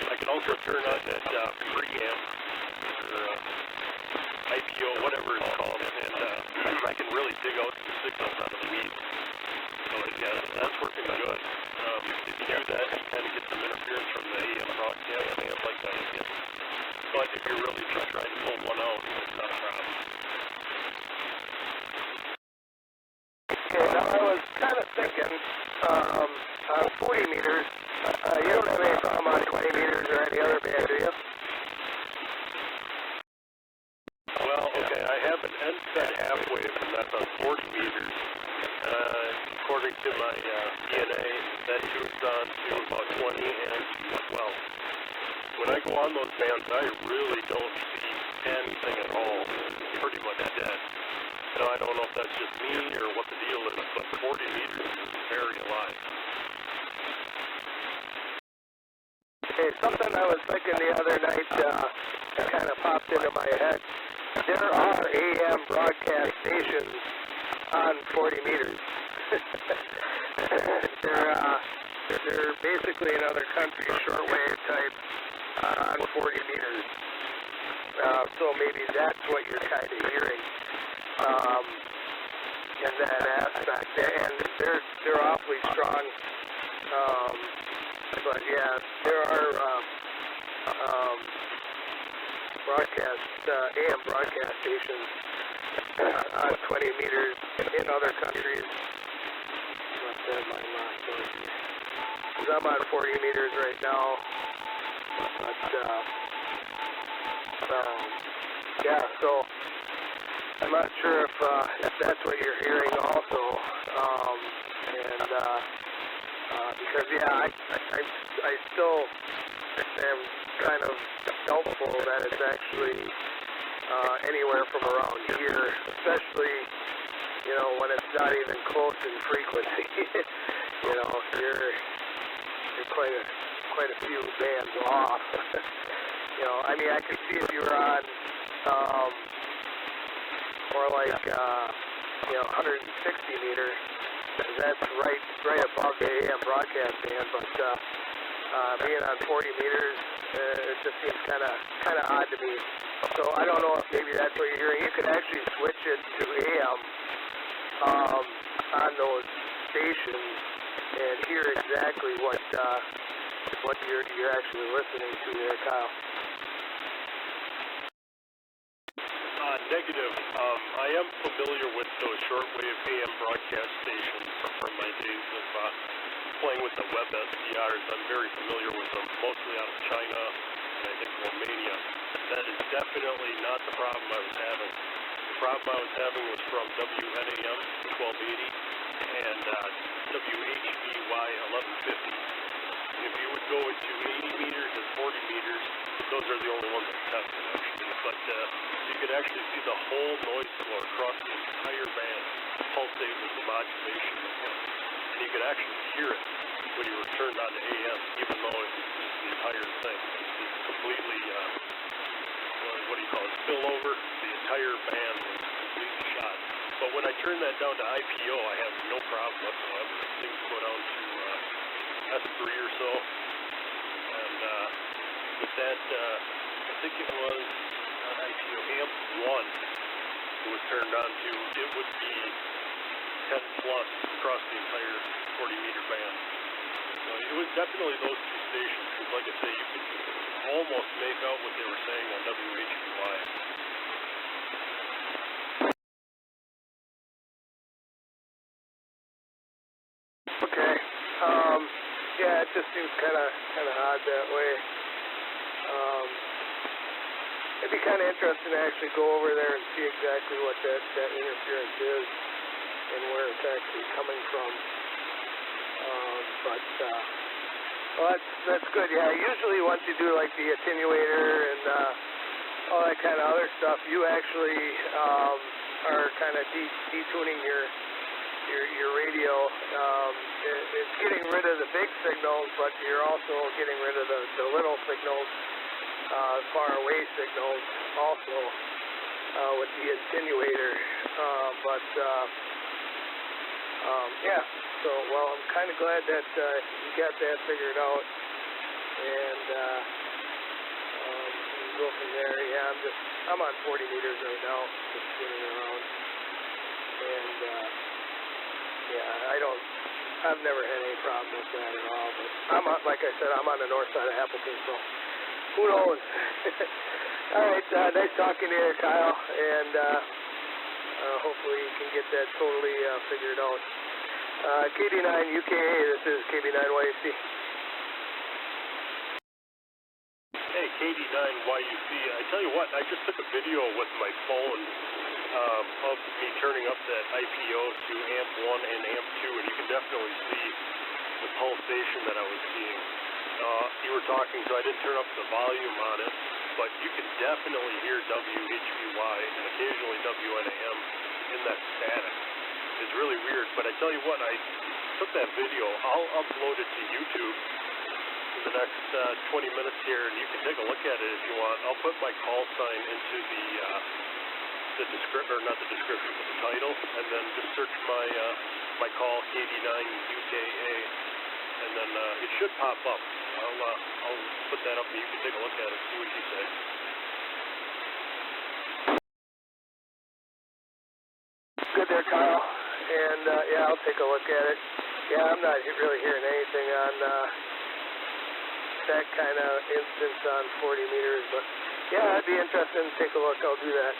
I can also turn on that preamp or IPO, whatever it's called, and I can really dig out some signals out of the weeds. So yeah, that's working good. If you do that, you kind of get some interference from the AM broadcast amp like that again. So I think you're really just trying to pull one out, it's not a problem. Okay, now I was kind of thinking, on 40 meters, you don't have any problem on 20 meters or any other band, do you? Well, okay, I have an end set half wave, and that's on 40 meters. According to my DNA, that tunes on to about 20 and 12. When I go on those bands, I really don't see anything at all. It's pretty much dead. Now, I don't know if that's just me or what the deal is, but 40 meters is very alive. Okay, something I was thinking the other night that kind of popped into my head. There are AM broadcast stations on 40 meters. They're basically in other countries, shortwave type on 40 meters. So maybe that's what you're kind of hearing in that aspect. And they're awfully strong. But yeah, there are AM broadcast stations on 20 meters in other countries. Because I'm on 40 meters right now. But yeah, so I'm not sure if that's what you're hearing also. Because yeah, I still am kind of doubtful that it's actually anywhere from around here, especially, you know, when it's not even close in frequency. You know, you're quite a few bands off. You know, I mean, I could see if you were on more like 160 meters. That's right above the AM broadcast band, but being on 40 meters, it just seems kind of odd to me. So I don't know if maybe that's what you're hearing. You could actually switch it to AM on those stations and hear exactly what you're actually listening to there, Kyle. Negative. I am familiar with those shortwave AM broadcast stations from my days of playing with the web SDRs. I'm very familiar with them, mostly out of China and I think Romania. That is definitely not the problem I was having. The problem I was having was from WNAM 1280 and WHBY 1150. If you would go to 80 meters and 40 meters, those are the only ones that tested actually. But you could actually see the whole noise floor across the entire band pulsate with the modulation. And you could actually hear it when you were turned on to AM, even though it was the entire thing. It's completely, what do you call it, spillover. The entire band was completely shot. But when I turned that down to IPO, I had no problem whatsoever. Things go down to S3 or so. And with that, I think it was on IPO AMP 1 it was turned on to, it would be 10 plus across the entire 40 meter band. So it was definitely those two stations, because like I say, you could almost make out what they were saying on WHBY. Okay. Yeah, it just seems kind of odd that way. It'd be kind of interesting to actually go over there and see exactly what that interference is and where it's actually coming from. Well, that's good. Yeah, usually once you do like the attenuator and all that kind of other stuff, you actually are kind of detuning your radio. It's getting rid of the big signals, but you're also getting rid of the little signals, far away signals also with the attenuator. Yeah, so well, I'm kind of glad that you got that figured out, and go from there. Yeah, I'm on 40 meters right now, just spinning around, and yeah, I've never had any problem with that at all. But like I said, I'm on the north side of Appleton, so who knows? All right, nice talking to you, Kyle, and hopefully you can get that totally figured out. KD9 UKA, this is KB9YUC. Hey, KD9YUC, I tell you what, I just took a video with my phone of me turning up that IPO to AMP1 and AMP2, and you can definitely see the pulsation that I was seeing. You were talking, so I didn't turn up the volume on it, but you can definitely hear WHBY and occasionally WNAM in that static. It's really weird, but I tell you what, I took that video. I'll upload it to YouTube in the next 20 minutes here, and you can take a look at it if you want. I'll put my call sign into the description, or not the description, but the title, and then just search my call, KD9 UKA, and then it should pop up. I'll put that up, and you can take a look at it, see what you say. Good there, Kyle. And yeah, I'll take a look at it. Yeah, I'm not really hearing anything on that kind of instance on 40 meters, but yeah, I'd be interested in take a look. I'll do that.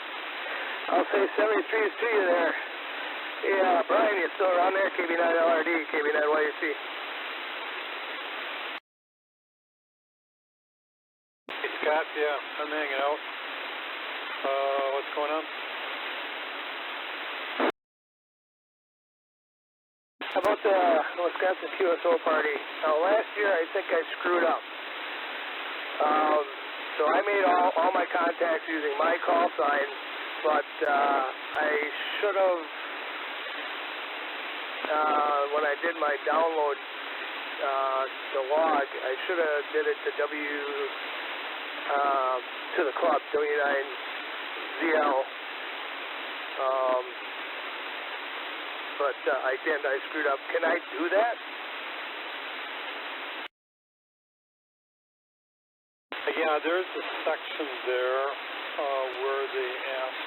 I'll say 73s to you there. Yeah, Brian, you still around there? KB9LRD, KB9YUC. Hey, Scott, yeah, I'm hanging out. What's going on? How about the Wisconsin QSO party? Now, last year I think I screwed up. So I made all my contacts using my call sign, but I should have, when I did my download, the log, I should have did it to to the club, W9ZL, But I didn't. I screwed up. Can I do that? Yeah, there's a section there where they ask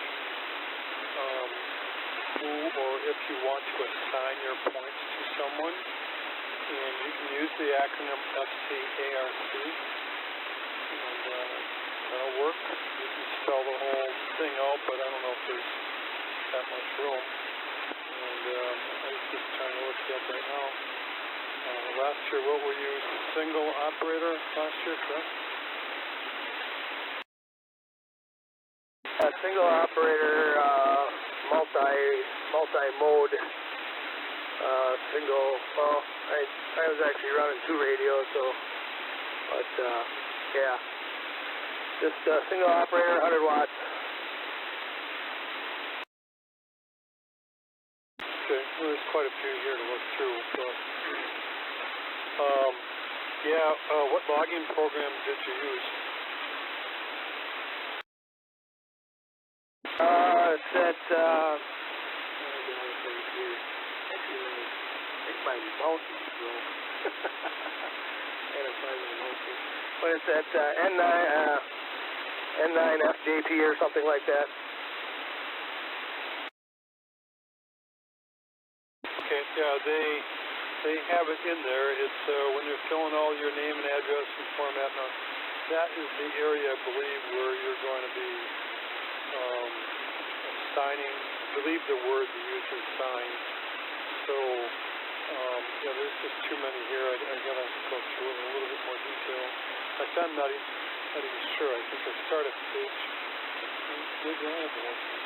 who or if you want to assign your points to someone, and you can use the acronym SCARC, and that'll work. You can spell the whole thing out, but I don't know if there's that much room. And I was just trying to look it up right now. Last year, what were you? Single operator last year, correct? Single operator, multi-mode, single. Well, I was actually running 2 radios, so, but yeah, just single operator, 100 watts. Okay, well, there's quite a few here to look through. So, what logging program did you use? It's at, my mouse is broke. But it's at N9FJP or something like that. Okay, yeah, they have it in there. It's when you're filling all your name and address and format. Now, that is the area, I believe, where you're going to be assigning. I believe the word the user signed. So, yeah, there's just too many here. I gotta go through it in a little bit more detail. In fact, I'm not even sure. I think I start at page. Maybe I have the whole thing.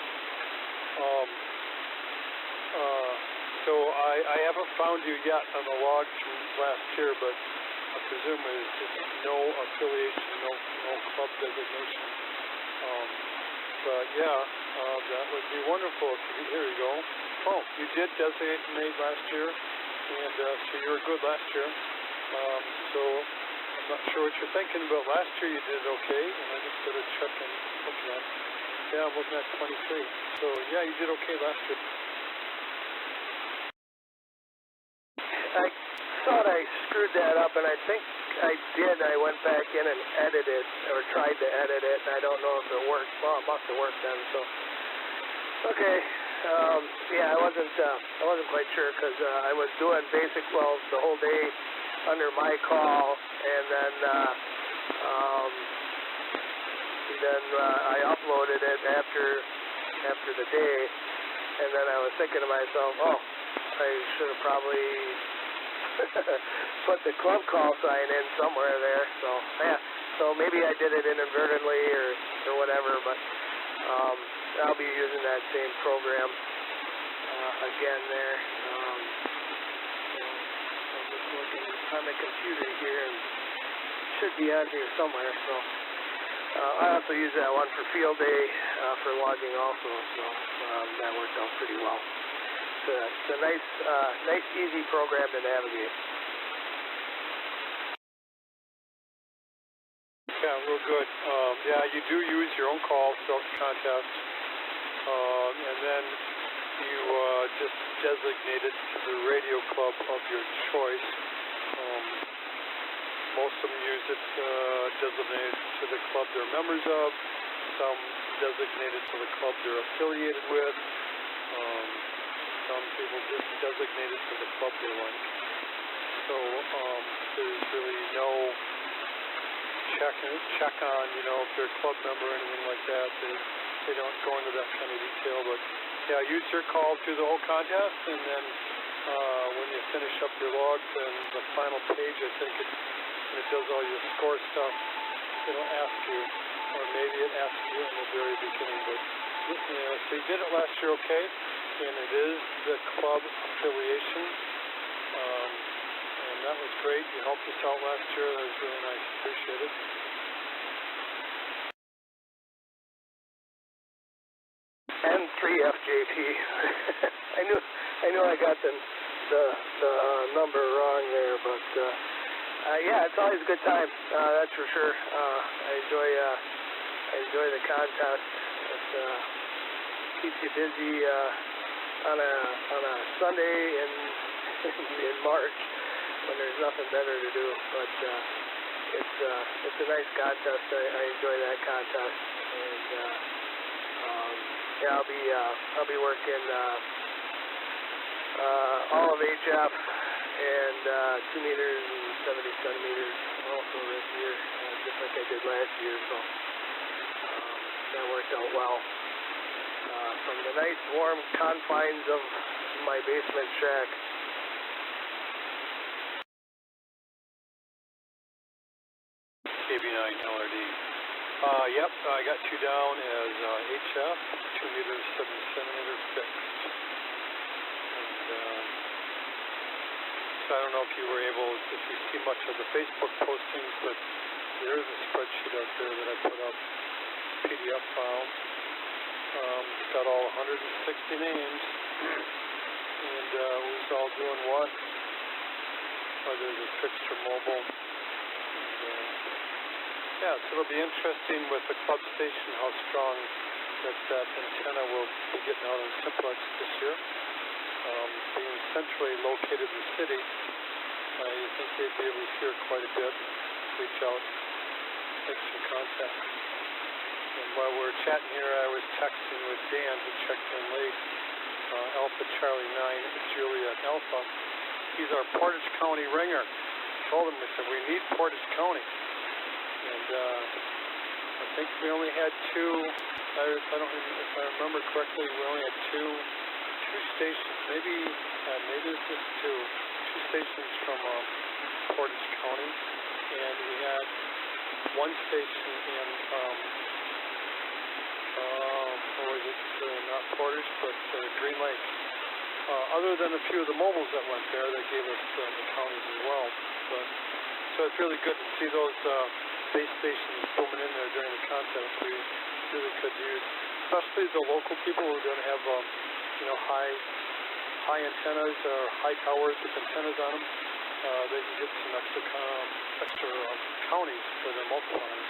So I haven't found you yet on the logs from last year, but I presume it's just no affiliation, no club designation. But yeah, that would be wonderful. Here you go. Oh, you did designate last year, and so you were good last year. So I'm not sure what you're thinking, but last year you did okay, and I just better check and look at it. Yeah, I'm looking at 23. So yeah, you did okay last year. I thought I screwed that up, and I think I did. I went back in and edited, or tried to edit it, and I don't know if it worked. Well, it must have worked then. So, okay, yeah, I wasn't quite sure because I was doing basic wells the whole day under my call, and then I uploaded it after the day, and then I was thinking to myself, oh, I should have probably put the club call sign in somewhere there. So yeah, so maybe I did it inadvertently or whatever, but I'll be using that same program again there. I'm just looking on the computer here, and it should be on here somewhere. So I also use that one for field day for logging also. So that worked out pretty well. It's a nice, easy program to navigate. Yeah, real good. Yeah, you do use your own calls throughout the contest, and then you just designate it to the radio club of your choice. Most of them use it designated to the club they're members of. Some designate it to the club they're affiliated with. Some people just designate it to the club they like. So there's really no check on, if they're a club member or anything like that. They don't go into that kind of detail. But yeah, use your call through the whole contest, and then when you finish up your logs and the final page, I think when it does all your score stuff, it'll ask you, or maybe it asks you in the very beginning. But so you did it last year, okay? And it is the club affiliation, and that was great. You helped us out last year. That was really nice. Appreciate it. N3FJP. I knew I got the number wrong there, but yeah, it's always a good time. That's for sure. I enjoy the contest. It's keeps you busy on a Sunday in March when there's nothing better to do. But it's a nice contest. I enjoy that contest, and yeah, I'll be working all of HF and 2 meters and 70 centimeters also this year, just like I did last year. So that worked out well. From the nice warm confines of my basement shack. KB9 LRD. Yep, I got you down as HF, 2 meters, 70 centimeters fixed. And so I don't know if you were able, if you see much of the Facebook postings, but there is a spreadsheet out there that I put up, PDF file. It's got all 160 names, and who's all doing what, whether they're fixed or mobile. And, yeah, so it'll be interesting with the club station how strong that antenna will be getting out on simplex this year. Being centrally located in the city, I think they'd be able to hear quite a bit, reach out, make some contact. And while we were chatting here, I was texting with Dan, who checked in late, Alpha Charlie 9, Juliet Alpha. He's our Portage County ringer. Told him, I said, we need Portage County. And I think we only had two, I don't remember, if I remember correctly, we only had two stations, maybe it's just two stations from Portage County, and we had one station in, what was it, not Portage, but Green Lake. Other than a few of the mobiles that went there, they gave us the counties as well. But, so it's really good to see those base stations booming in there during the contest. We really could use, especially the local people who are going to have, high antennas or high towers with antennas on them. They can get some extra counties for their multipliers.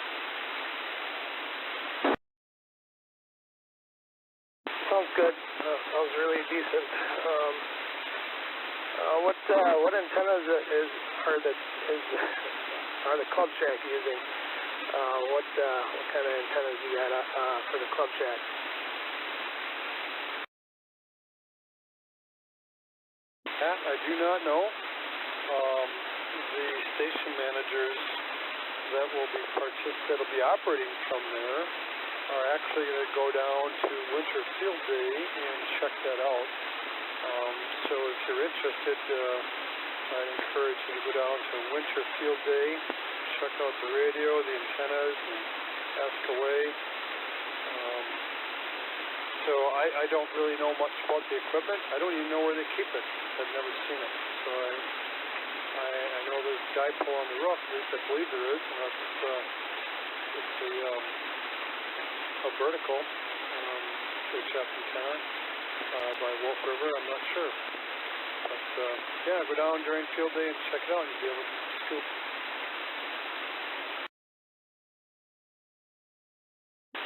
Sounds good. Sounds really decent. What antennas are the Club Shack using? What kind of antennas you got for the Club Shack? That I do not know. The station managers that'll be operating from there are actually going to go down to Winter Field Day and check that out. So if you're interested, I'd encourage you to go down to Winter Field Day, check out the radio, the antennas, and ask away. So I don't really know much about the equipment. I don't even know where they keep it. I've never seen it. So I know there's dipole on the roof, at least I believe there is, unless it's a vertical HF antenna by Wolf River. I'm not sure. But yeah, go down during field day and check it out. You'll be able to scoop.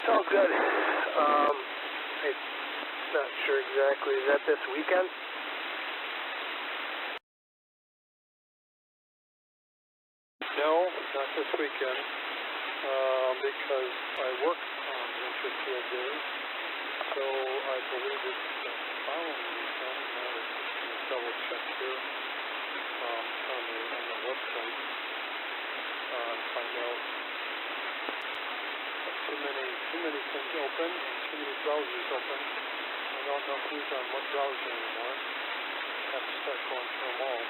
Sounds good. I'm not sure exactly. Is that this weekend? No, not this weekend. Because I work on Winter Field Day. So I believe it's the following weekend. Now let's just double check here on the website. Find out. Too many things open and too many browsers open. I don't know who's on what browser anymore. I have to start going through them all.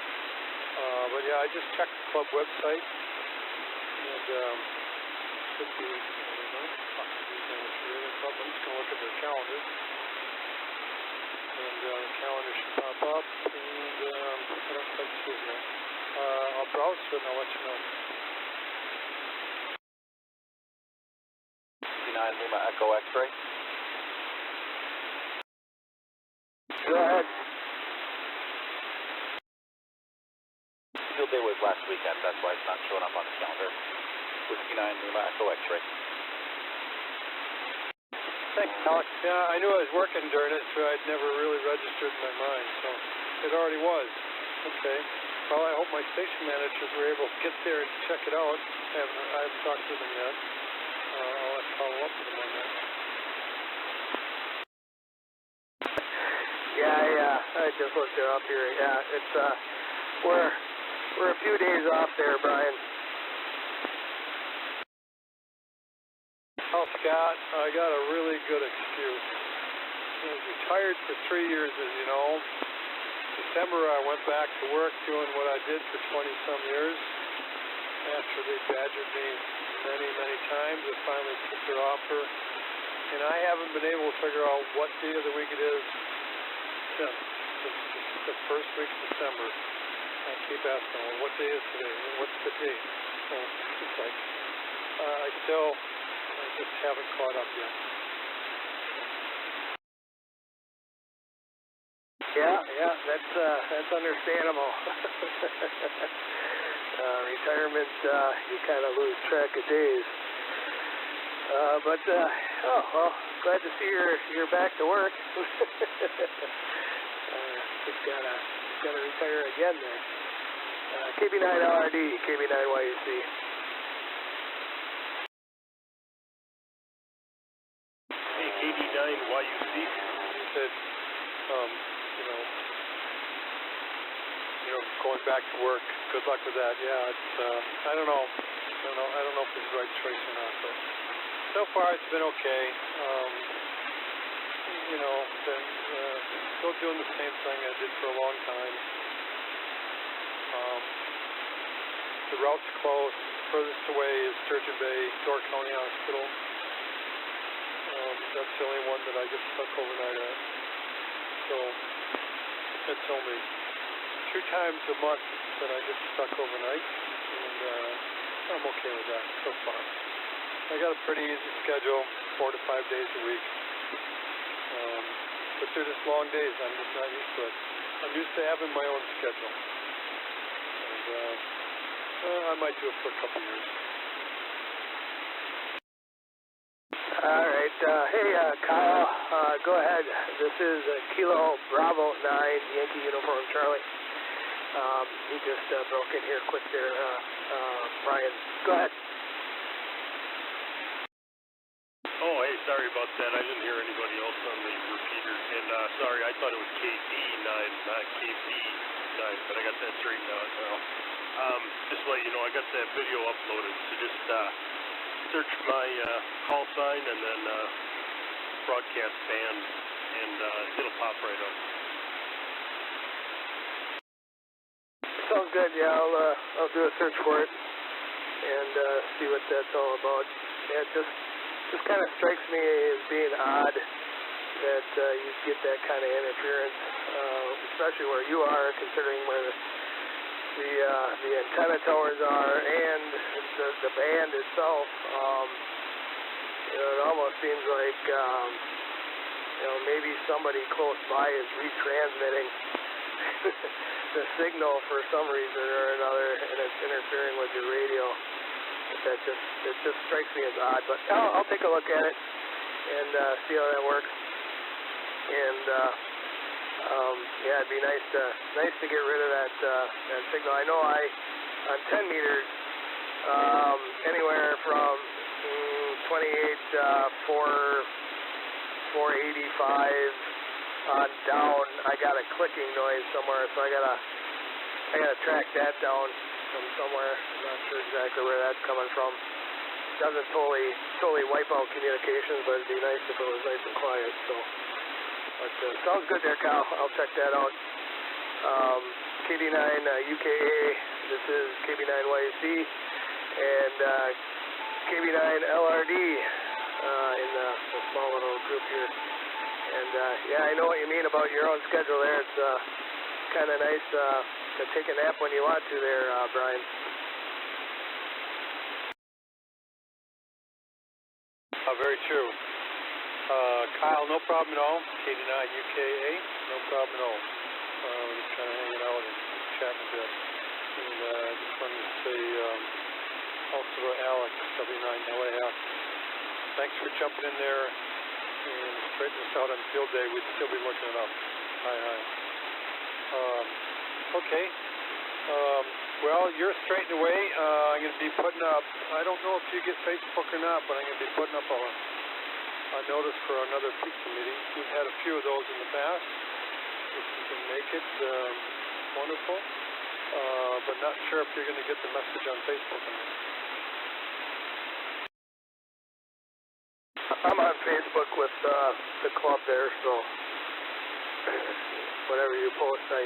But yeah, I just checked the club website, and should be, I don't know, possibly the club. I'm just going to look at their calendar. And the calendar should pop up, and I don't quite see it yet. I'll browse through it and I'll let you know. 59 Lima Echo X-ray. Go ahead. Field day was last weekend, that's why it's not showing up on the calendar. 59 Lima Echo X-ray. Thanks, Alex. Yeah, I knew I was working during it, so I'd never really registered in my mind. So it already was. Okay. Well, I hope my station managers were able to get there and check it out. I haven't talked to them yet. I'll have to follow up with them on that. Yeah, I just looked it up here. Yeah, it's we're a few days off there, Brian. Oh, Scott, I got a really good excuse. I was retired for 3 years, as you know. December, I went back to work doing what I did for 20-some years. After they badgered me many times, I finally took their offer. And I haven't been able to figure out what day of the week it is since. It's the first week of December. I keep asking, well, what day is today? What's the date? So it's like, I just haven't caught up yet. Yeah, that's understandable. Retirement, you kind of lose track of days. But oh well, glad to see you're back to work. Just gotta retire again there. KB9LRD, KB9YUC. Hey, KB9YUC. You said, going back to work. Good luck with that. Yeah, it's I don't know if it's the right choice or not, but so far it's been okay. Still doing the same thing I did for a long time. The route's close. Furthest away is Sturgeon Bay, Door County Hospital. That's the only one that I get stuck overnight at. So it's only 2 times a month that I get stuck overnight, and I'm okay with that so far. I got a pretty easy schedule, 4 to 5 days a week. But they're just long days. I'm just not used to it. I'm used to having my own schedule. And I might do it for a couple years. All right. Hey, Kyle, go ahead. This is Kilo Bravo 9, Yankee Uniform Charlie. He just broke in here quick there, Brian. Go ahead. Oh, hey, sorry about that. I didn't hear anybody else on the repeater. And sorry, I thought it was KD9, not KP9, but I got that straightened out now. Just to let you know, I got that video uploaded, so just search my call sign and then broadcast band, and it'll pop right up. Sounds good. Yeah, I'll do a search for it and see what that's all about. Yeah, it just kind of strikes me as being odd that you get that kind of interference, especially where you are, considering where the antenna towers are and the band itself. It almost seems like maybe somebody close by is retransmitting the signal for some reason or another, and it's interfering with your radio. It just strikes me as odd, but I'll take a look at it and see how that works. And it'd be nice to get rid of that signal. I know on 10 meters, anywhere from 28, 485 on down, I got a clicking noise somewhere, so I gotta track that down from somewhere. I'm not sure exactly where that's coming from. Doesn't totally wipe out communications, but it'd be nice if it was nice and quiet. So, but sounds good there, Kyle. I'll check that out. KB9 UKA. This is KB9YC and KB9LRD in the small little group here. And I know what you mean about your own schedule there. It's kind of nice to take a nap when you want to there, Brian. Very true. Kyle, no problem at all. KB9 UKA, no problem at all. Just kind of hanging out and chatting a bit. And I just wanted to say also to Alex, W9LAX, thanks for jumping in there straighten this out on field day, we'd still be looking it up. Aye. Okay. Well, you're straightened away. I'm going to be putting up, I don't know if you get Facebook or not, but I'm going to be putting up a notice for another pizza meeting. We've had a few of those in the past. If you can make it, wonderful. But not sure if you're going to get the message on Facebook or not. I'm on Facebook with the club there, so whatever you post, I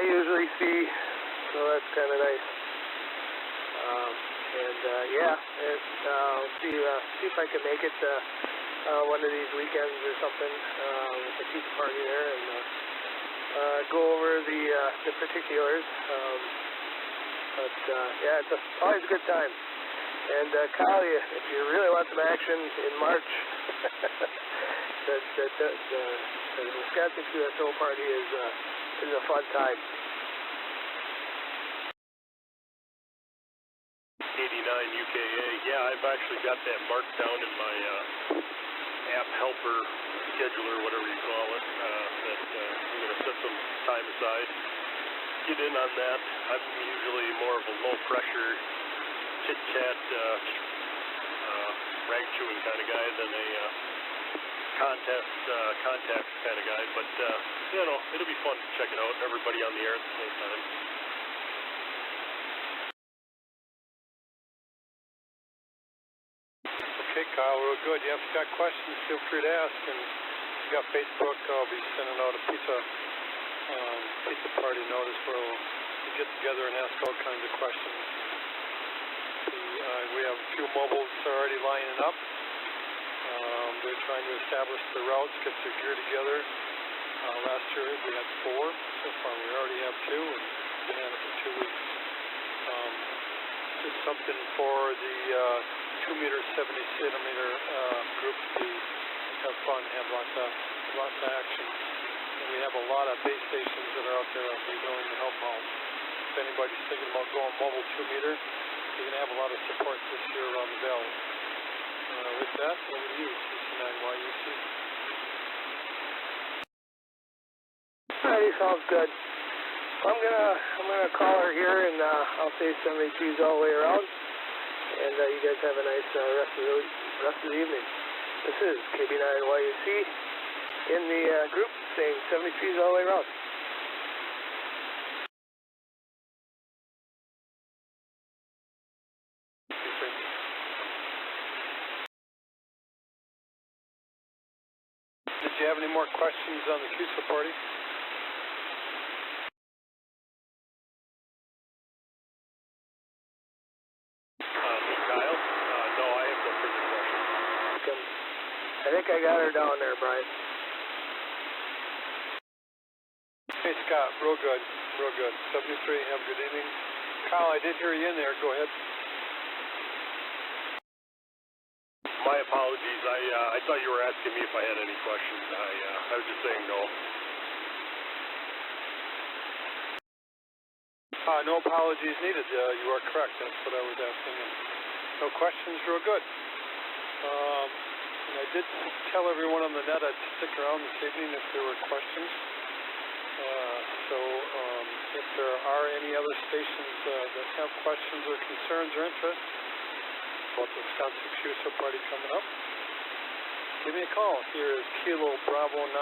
usually see, so that's kind of nice. See if I can make it one of these weekends or something with the pizza party there, and go over the particulars. It's always a good time. And Kyle, if you really want some action in March, the Wisconsin QSO party is a fun time. 89 UKA. Yeah, I've actually got that marked down in my app helper scheduler, whatever you call it, that I'm going to set some time aside. Get in on that. I'm usually more of a low pressure chit-chat, rag-chewing kind of guy than a contact kind of guy. But, it'll be fun to check it out. Everybody on the air at the same time. Okay, Kyle, real good. Yeah, if you've got questions, feel free to ask. And if you've got Facebook, I'll be sending out a pizza party notice where we'll get together and ask all kinds of questions. We have a few mobiles already lining up. They're trying to establish their routes, get their gear together. Last year we had 4. So far we already have 2, and we've been at it for 2 weeks. Just something for the 2-meter, 70-centimeter groups to have fun, have lots of action. And we have a lot of base stations that are out there that will be willing to help out. If anybody's thinking about going mobile 2-meter, you're going to have a lot of support this year around the valley. With that, over to you, CC9YUC. Alrighty, sounds good. I'm gonna call her here, and I'll say 73s all the way around. And you guys have a nice rest of the evening. This is KB9YUC in the group saying 73s all the way around. Did you have any more questions on the QSO party? Kyle? No, I have no further questions. Okay. I think I got her down there, Brian. Hey, Scott, real good. 73, have a good evening. Kyle, I did hear you in there. Go ahead. My apologies. I thought you were asking me if I had any questions. I was just saying no. No apologies needed. You are correct. That's what I was asking. No questions. Real good. And I did tell everyone on the net I'd stick around this evening if there were questions. If there are any other stations that have questions or concerns or interest about the Wisconsin QSO party coming up, give me a call. Here is Kilo Bravo 9,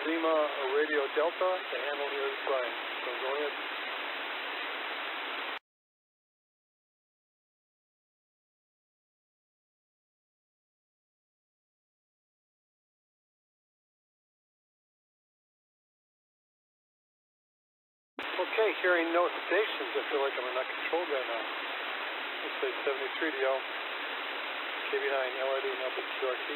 Lima Radio Delta. The handle here is Brian. So go ahead. Okay, hearing no stations, I feel like I'm not controlled right now. Let's say 73 to y'all. KB9, LRD, LBQRT.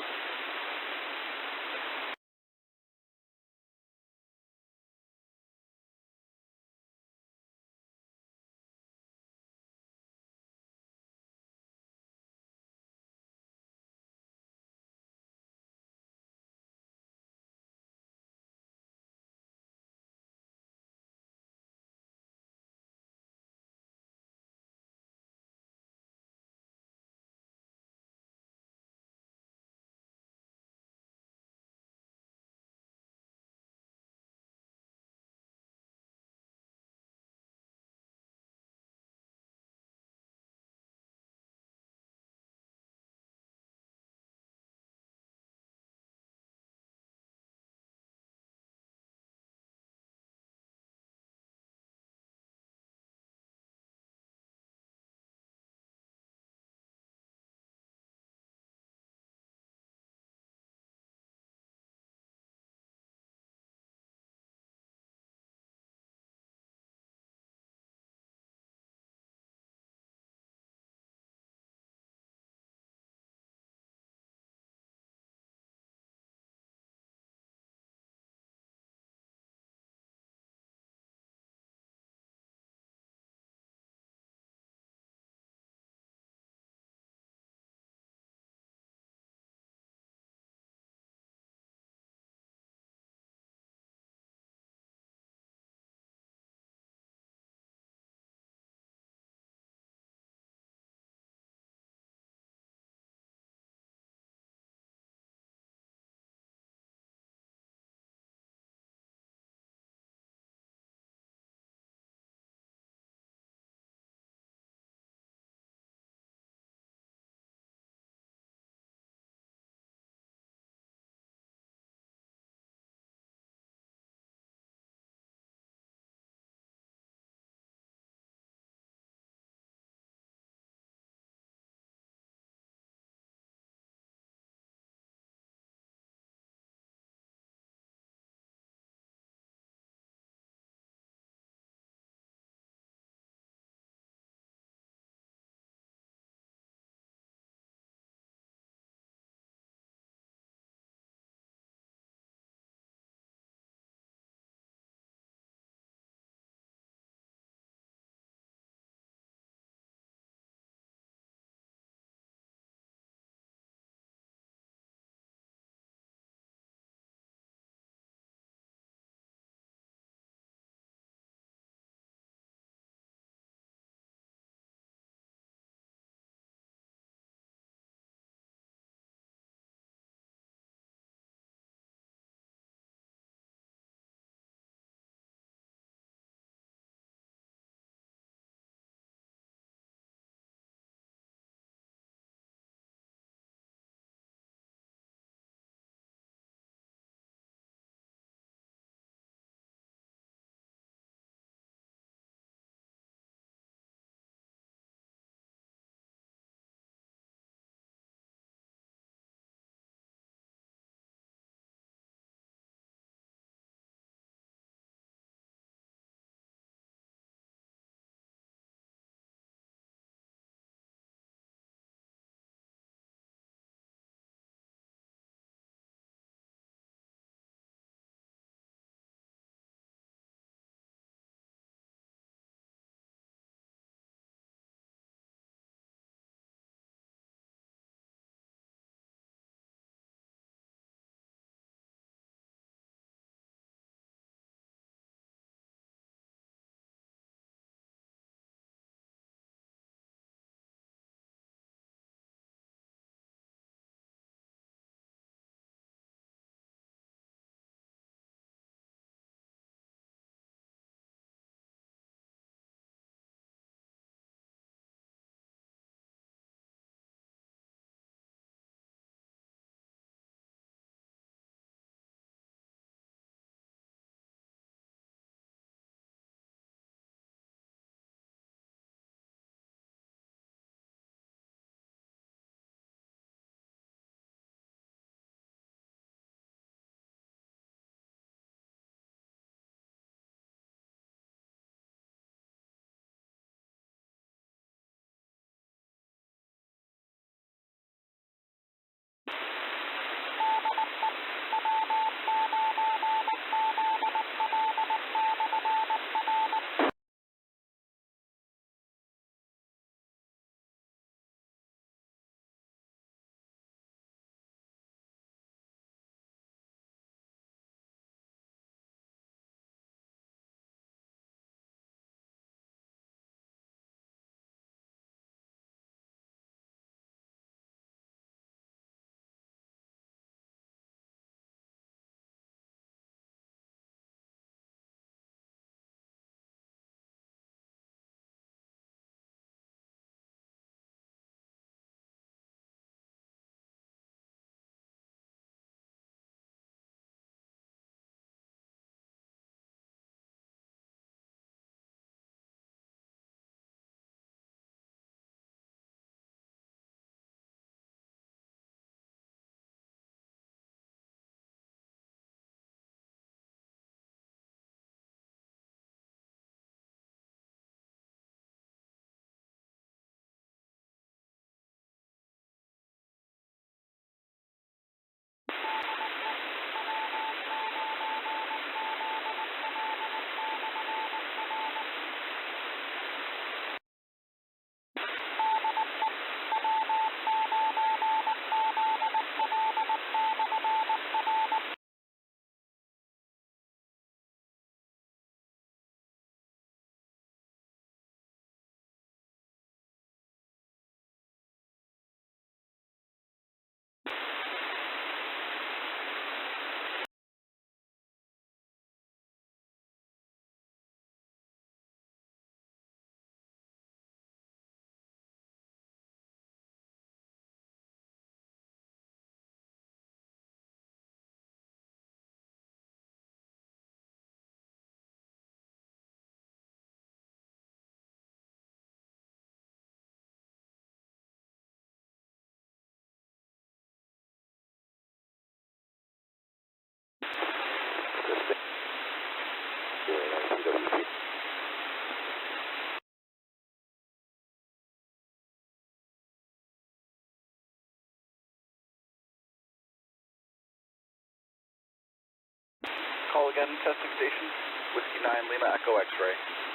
again, testing station. Whiskey 9 Lima Echo X-ray.